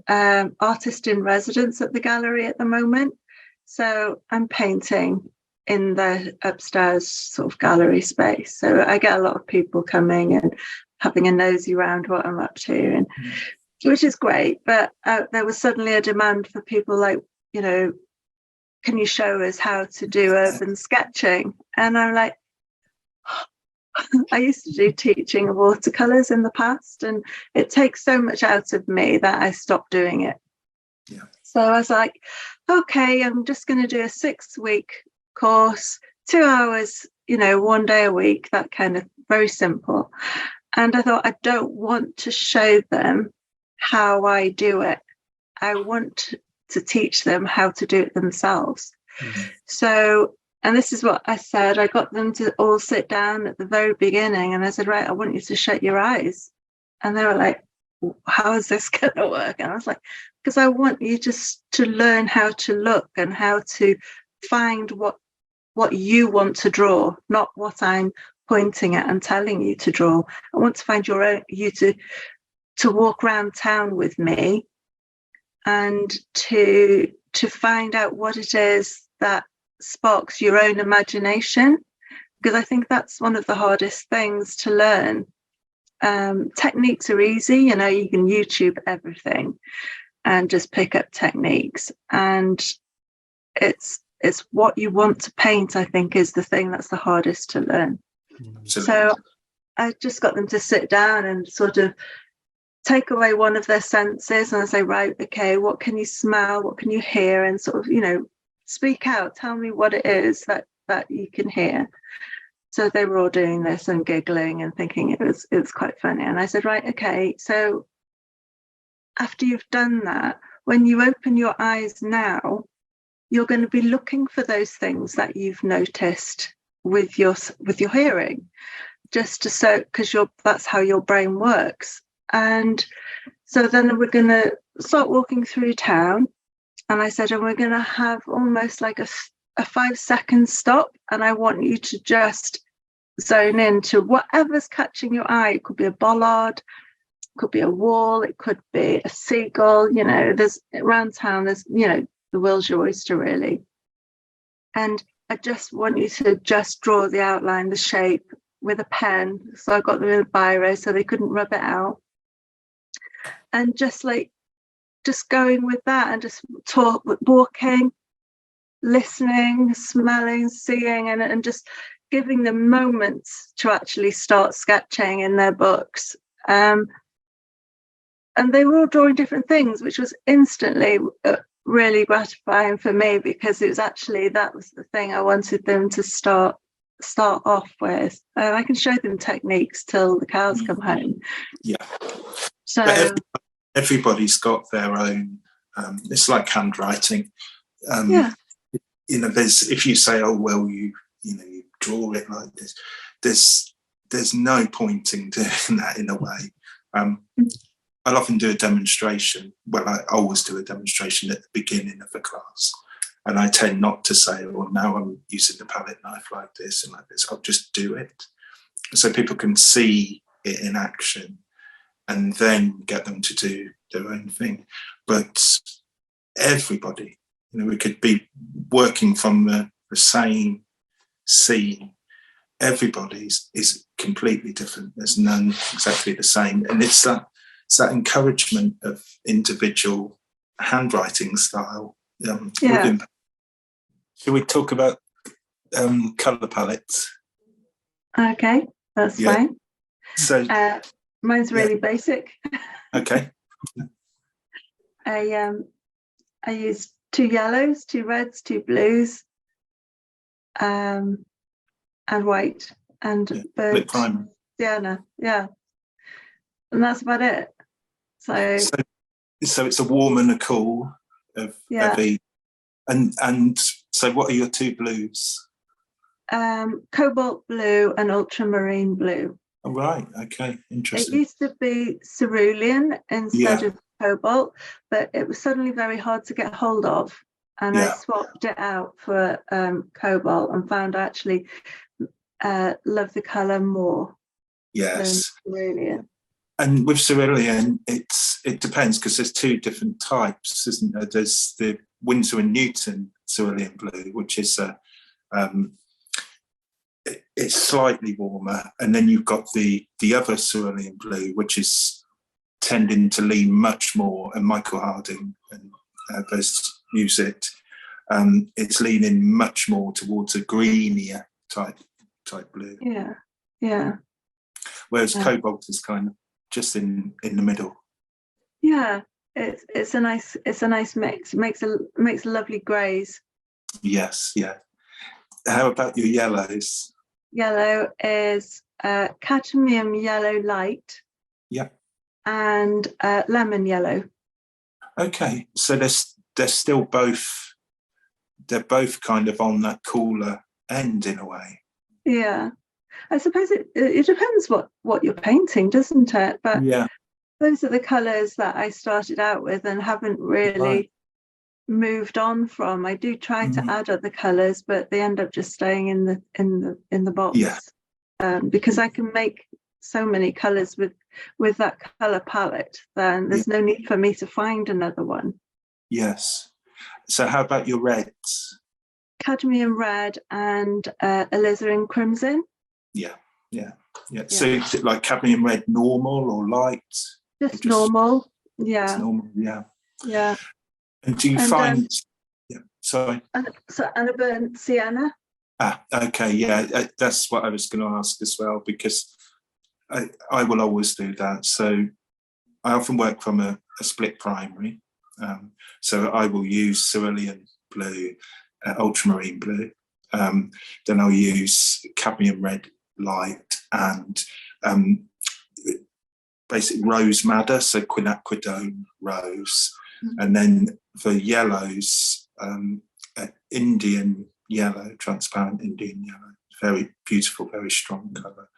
artist in residence at the gallery at the moment. So I'm painting in the upstairs sort of gallery space. So I get a lot of people coming and having a nosy round what I'm up to, and which is great. But there was suddenly a demand for people like, can you show us how to do urban sketching? And I'm like, I used to do teaching of watercolours in the past, and it takes so much out of me that I stopped doing it. So I was like, okay, I'm just going to do a 6-week course, 2 hours, 1 day a week, that kind of very simple. And I thought, I don't want to show them how I do it. I want to teach them how to do it themselves. So, and this is what I said, I got them to all sit down at the very beginning, and I said, right, I want you to shut your eyes. And they were like, how is this going to work? And I was like, because I want you just to learn how to look and how to find what what you want to draw, not what I'm pointing at and telling you to draw. I want to find you to walk around town with me and to find out what it is that sparks your own imagination, because I think that's one of the hardest things to learn. Techniques are easy, you can YouTube everything and just pick up techniques, and it's what you want to paint, I think, is the thing that's the hardest to learn. So I just got them to sit down and sort of take away one of their senses, and I say, right, okay, what can you smell, what can you hear, and sort of, speak out, tell me what it is that you can hear. So they were all doing this and giggling and thinking it was quite funny. And I said, right, okay, so after you've done that, when you open your eyes now, you're going to be looking for those things that you've noticed with your hearing, just to because that's how your brain works. And so then we're going to start walking through town, and I said, and we're going to have almost like a 5-second stop, and I want you to just zone into whatever's catching your eye. It could be a bollard, it could be a wall, it could be a seagull. There's around town, there's the world's your oyster, really. And I just want you to just draw the outline, the shape, with a pen. So I got them in a biro so they couldn't rub it out, and just going with that, and just walking, listening, smelling, seeing, and just giving them moments to actually start sketching in their books. And they were all drawing different things, which was instantly really gratifying for me, because it was that was the thing I wanted them to start off with. I can show them techniques till the cows come home. Yeah. So everybody's got their own. It's like handwriting. There's, if you say, oh well, you draw it like this, there's no point in doing that in a way. I'll often do a demonstration. Well, I always do a demonstration at the beginning of the class, and I tend not to say, well, now I'm using the palette knife like this and like this. I'll just do it so people can see it in action, and then get them to do their own thing. But everybody, we could be working from the same scene. Everybody's is completely different. There's none exactly the same. And it's that encouragement of individual handwriting style. Should we talk about colour palettes? Okay, that's fine. So mine's really basic. Okay. I use 2 yellows, 2 reds, 2 blues, and white, and burnt sienna. Yeah, and that's about it. So it's a warm and a cool of each. And so what are your 2 blues? Cobalt blue and ultramarine blue. Oh, right. Okay. Interesting. It used to be cerulean instead of cobalt, but it was suddenly very hard to get hold of, and I swapped it out for cobalt, and found I actually love the colour more. Yes. Than cerulean. And with cerulean, it depends, because there's 2 different types, isn't there? There's the Winsor and Newton cerulean blue, which is it's slightly warmer, and then you've got the other cerulean blue, which is tending to lean much more, and Michael Harding and others use it. It's leaning much more towards a greenier type blue. Yeah. Whereas cobalt is kind of just in the middle. Yeah, it's a nice mix. It makes a lovely greys. Yes, yeah. How about your yellows? Yellow is cadmium yellow light. Yeah. And lemon yellow. Okay, so they're still both. They're both kind of on that cooler end in a way. Yeah, I suppose it depends what you're painting, doesn't it? But those are the colours that I started out with and haven't really moved on from. I do try to add other colours, but they end up just staying in the box. Yeah. Because I can make so many colours with that colour palette, then there's no need for me to find another one. Yes. So how about your reds? Cadmium red and alizarin crimson. Yeah. So is it like cadmium red normal or light? Just normal. Yeah. It's normal, yeah. Yeah. And do you find sorry. And a burnt sienna. Okay, yeah. That's what I was going to ask as well, because I will always do that. So I often work from a split primary. So I will use cerulean blue, ultramarine blue. Then I'll use cadmium red light and basic rose madder, so quinacridone rose. And then for yellows, Indian yellow, transparent Indian yellow, very beautiful, very strong colour.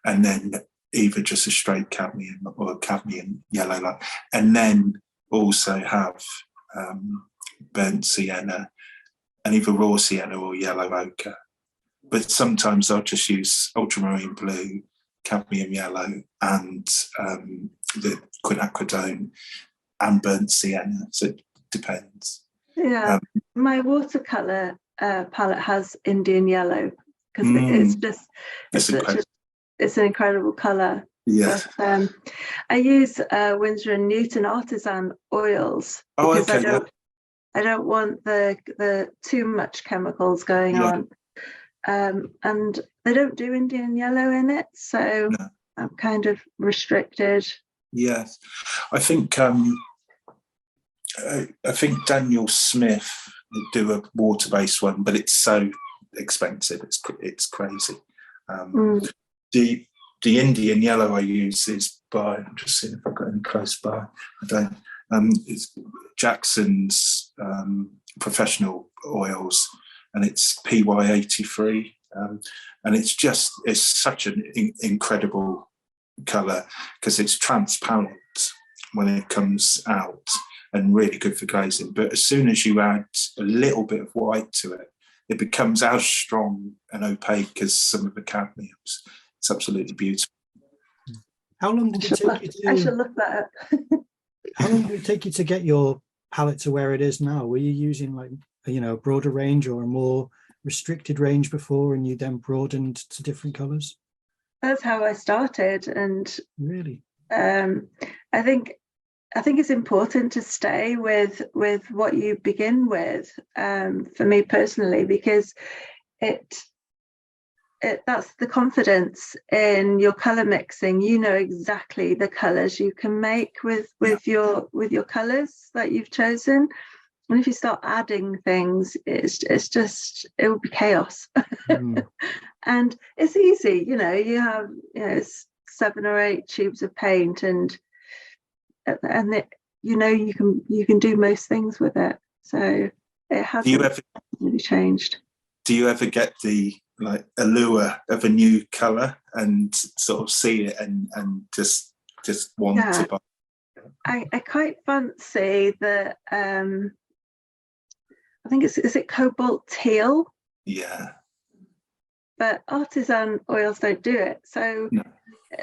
And then either just a straight cadmium or a cadmium yellow light. And then also have burnt sienna and either raw sienna or yellow ochre. But sometimes I'll just use ultramarine blue, cadmium yellow, and the quinacridone and burnt sienna. So it depends. Yeah, my watercolour palette has Indian yellow because it's an incredible colour. Yeah. But, I use Winsor & Newton artisan oils because I don't want the too much chemicals going on. And they don't do Indian yellow in it, so I'm kind of restricted. Yes, I think Daniel Smith do a water-based one, but it's so expensive. It's crazy. The Indian yellow I use is by, I'm just seeing if I've got any close by. I don't. It's Jackson's professional oils, and it's PY83, and it's such an incredible colour because it's transparent when it comes out and really good for glazing. But as soon as you add a little bit of white to it, it becomes as strong and opaque as some of the cadmiums. It's absolutely beautiful. How long did it take you to? I should look that up. How long did it take you to get your palette to where it is now? Were you using a broader range or a more restricted range before, and you then broadened to different colours? That's how I started, and really, I think it's important to stay with what you begin with. For me personally, because that's the confidence in your colour mixing. You know exactly the colours you can make with your colours that you've chosen. And if you start adding things, it will be chaos. And it's easy, you have 7 or 8 tubes of paint, and you can do most things with it. So it hasn't really changed. Do you ever get the allure of a new colour and sort of see it and just want to buy? I quite fancy the I think is it cobalt teal? Yeah. But artisan oils don't do it, so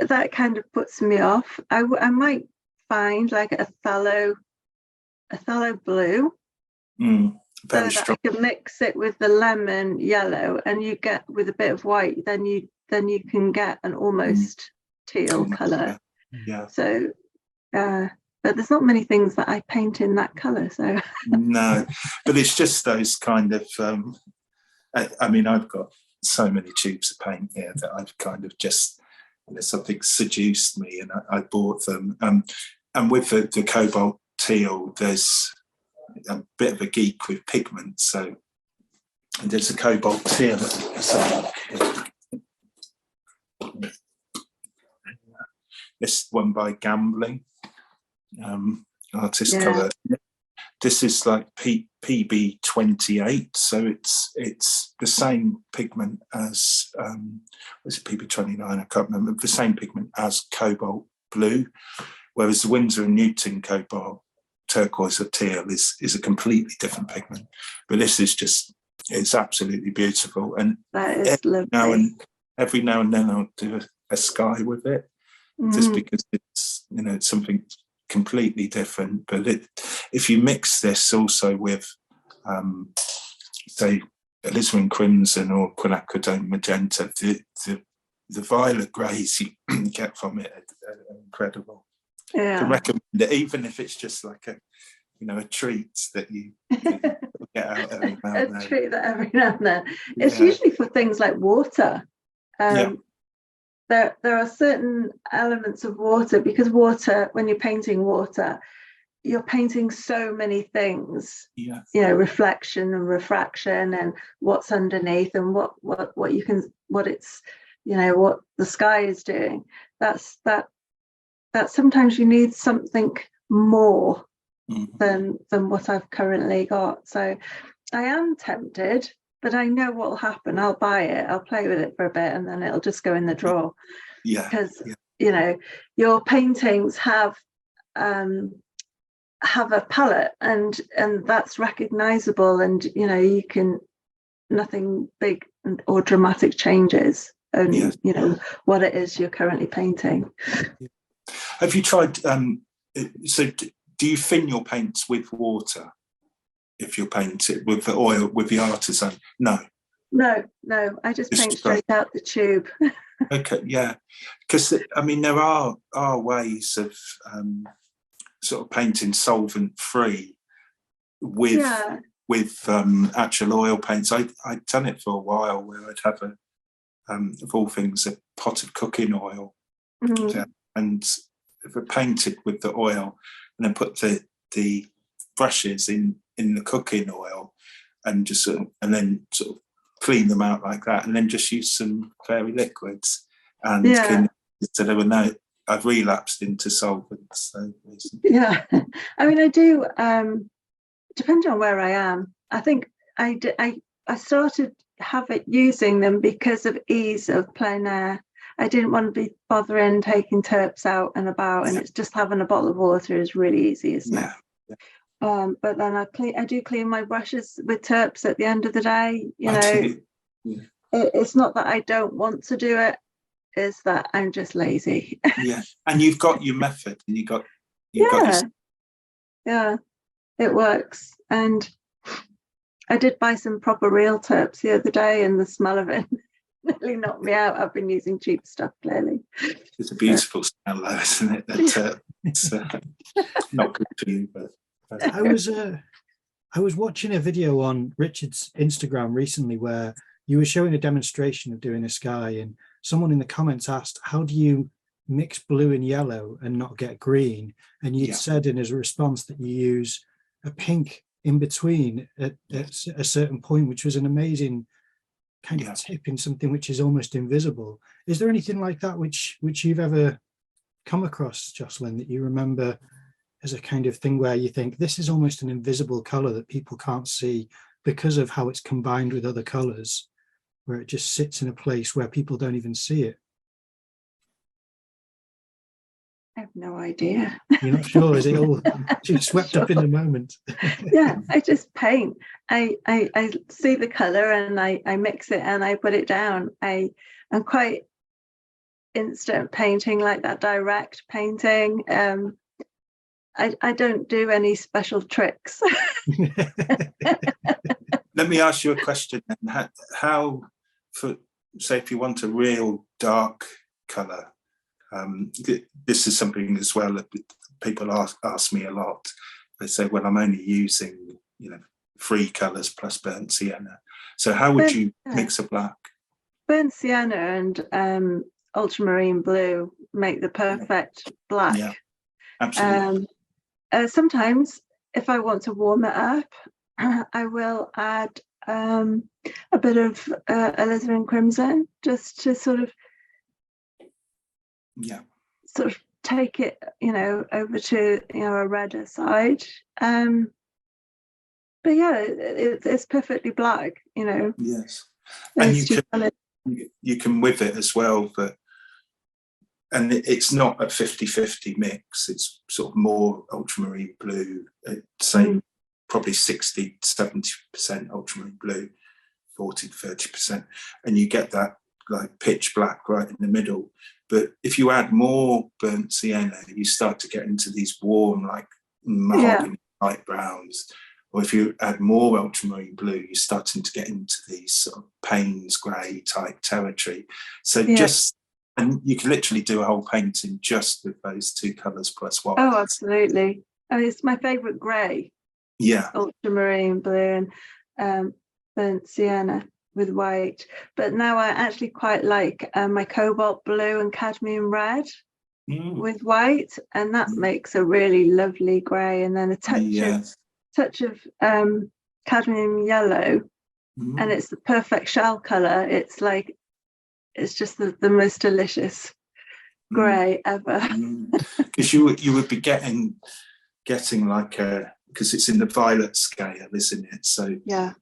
that kind of puts me off. I might find like a phthalo blue, very so strong. that I can mix it with the lemon yellow, and you get with a bit of white. Then you can get an almost teal colour. Yeah. So, but there's not many things that I paint in that colour. So no, but it's just those kind of. I mean, I've got so many tubes of paint here that I've kind of just, something seduced me and I bought them. And with the cobalt teal, there's a bit of a geek with pigment. So there's a cobalt teal. This one by Gambling, artist colour. This is like PB28, so it's the same pigment as was it PB29? I can't remember. The same pigment as cobalt blue, whereas the Winsor & Newton cobalt turquoise or teal is a completely different pigment. But this is just, it's absolutely beautiful. And that is lovely. Every now and then I'll do a sky with it, just because it's, you know, it's something completely different. But if you mix this also with, say, alizarin crimson or quinacridone magenta, the violet greys you get from it are incredible. Yeah. I can recommend it, even if it's just like a treat that you get out every now and then. A treat that every now and then. It's usually for things like water. There are certain elements of water, because water, when you're painting water, you're painting so many things. Yeah. You know, reflection and refraction, and what's underneath, and what it's, you know, what the sky is doing. That sometimes you need something more than what I've currently got. So I am tempted, but I know what will happen. I'll buy it, I'll play with it for a bit, and then it'll just go in the drawer. Because you know, your paintings have a palette, and that's recognizable, and you know, you can, nothing big or dramatic changes, only you know what it is you're currently painting. Have you tried, so do you thin your paints with water if you're painting with the oil, with the artisan? No, I just paint straight out the tube. Okay, yeah, because I mean, there are ways of sort of painting solvent free with actual oil paints. I'd done it for a while, where I'd have of all things, a pot of cooking oil, and if I painted with the oil, and then put the brushes in the cooking oil, and just then clean them out like that, and then just use some fairy liquids, and so there were no. I've relapsed into solvents. So yeah, I mean, I do. Depending on where I am, I think I started using them because of ease of plein air. I didn't want to be bothering taking terps out and about, and it's just having a bottle of water is really easy, isn't it? Yeah. But then I do clean my brushes with terps at the end of the day. You know, it's not that I don't want to do it; it's that I'm just lazy. Yeah, and you've got your method, and got it works. And I did buy some proper real terps the other day, and the smell of it nearly knocked me out. I've been using cheap stuff, clearly. It's a beautiful smell, though, isn't it? That it's not good for you, but I was watching a video on Richard's Instagram recently where you were showing a demonstration of doing a sky, and someone in the comments asked, how do you mix blue and yellow and not get green? And you'd said in his response that you use a pink in between at a certain point, which was an amazing kind of tip in something which is almost invisible. Is there anything like that which you've ever come across, Jocelyn, that you remember as a kind of thing where you think this is almost an invisible color that people can't see because of how it's combined with other colors, where it just sits in a place where people don't even see it? I have no idea. You're not sure? Is it all too swept up in the moment? Yeah, I just paint. I see the color and I mix it and I put it down. I'm quite instant painting, like that direct painting. I don't do any special tricks. Let me ask you a question. How, for say, if you want a real dark color, this is something as well that people ask me a lot. They say, well, I'm only using 3 colors plus burnt sienna. So how would you mix a black? Burnt sienna and ultramarine blue make the perfect black. Yeah, absolutely. Sometimes if I want to warm it up, I will add a bit of alizarin crimson, just to sort of take it, over to a redder side. But yeah, it's perfectly black, Yes, and you can with it as well. But and it's not a 50-50 mix. It's sort of more ultramarine blue, say probably 60-70% ultramarine blue, 40-30%, and you get that like pitch black right in the middle. But if you add more burnt sienna, you start to get into these warm, like mahogany light browns. Or if you add more ultramarine blue, you're starting to get into these sort of Payne's grey type territory. So and you can literally do a whole painting just with those two colours plus white. Oh, absolutely. It's my favourite grey. Yeah. Ultramarine blue and burnt sienna with white. But now I actually quite like my cobalt blue and cadmium red with white, and that makes a really lovely grey. And then a touch of cadmium yellow, and it's the perfect shell colour. It's like, it's just the most delicious grey ever. Because you would be getting like because it's in the violet scale, isn't it? So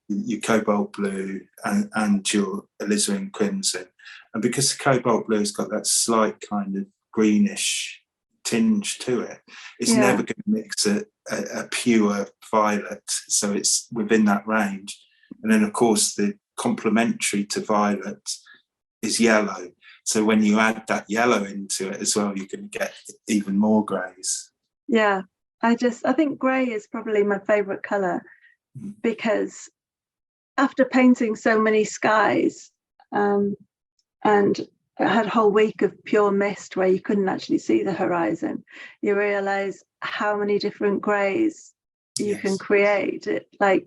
your cobalt blue and your alizarin crimson, and because the cobalt blue has got that slight kind of greenish tinge to it, it's never going to mix a pure violet, so it's within that range. And then of course the complementary to violet is yellow, so when you add that yellow into it as well, you're going to get even more greys. I think grey is probably my favourite colour, because after painting so many skies, and I had a whole week of pure mist where you couldn't actually see the horizon, you realise how many different greys you can create. Like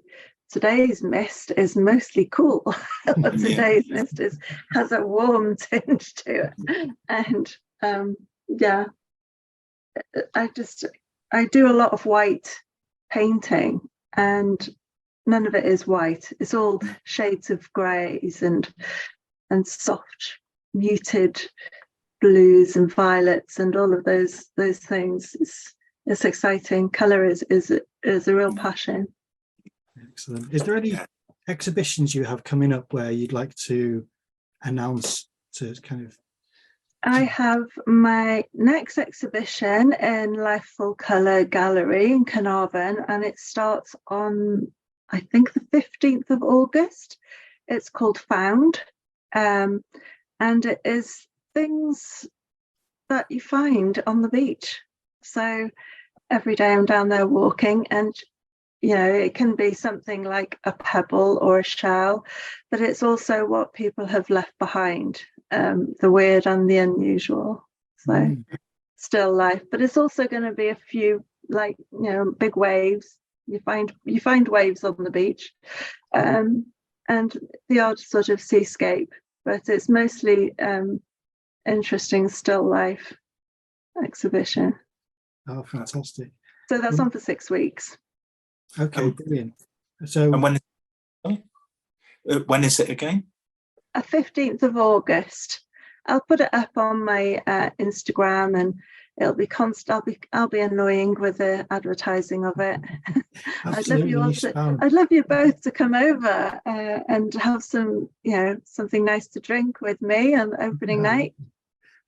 today's mist is mostly cool. Today's mist has a warm tinge to it. And I do a lot of white painting, and none of it is white. It's all shades of greys and soft muted blues and violets and all of those things. It's exciting. Colour is a real passion. Excellent. Is there any exhibitions you have coming up where you'd like to announce to kind of? I have my next exhibition in Life Full Colour Gallery in Carnarvon, and it starts on, I think, the 15th of August. It's called Found, and it is things that you find on the beach. So every day I'm down there walking, and it can be something like a pebble or a shell, but it's also what people have left behind. The weird and the unusual, so still life, but it's also going to be a few, like, big waves. You find waves on the beach, and the odd sort of seascape, but it's mostly interesting still life exhibition. Oh, fantastic. So that's on for 6 weeks. Okay, brilliant. So and when is it again? 15th of August. I'll put it up on my Instagram, and it'll be constant. I'll be annoying with the advertising of it. I'd love you both to come over and have some, something nice to drink with me on opening night.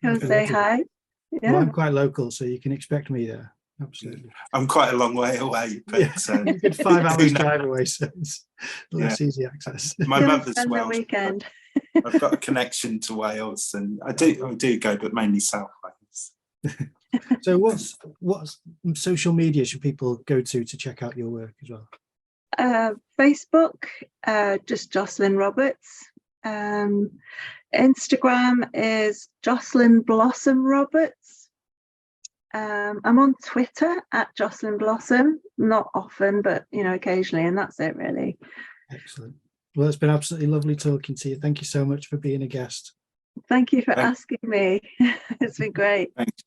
Come say hi. Well, I'm quite local, so you can expect me there. Absolutely. I'm quite a long way away, but a good 5 hours drive away, so it's less easy access. My mother's Welsh. Weekend. I've got a connection to Wales, and I do go, but mainly South Wales. So what social media should people go to check out your work as well? Facebook, just Jocelyn Roberts. Instagram is Jocelyn Blossom Roberts. I'm on Twitter at Jocelyn Blossom, not often, but occasionally, and that's it really. Excellent. Well, it's been absolutely lovely talking to you. Thank you so much for being a guest. Thank you for asking me. It's been great. Thanks.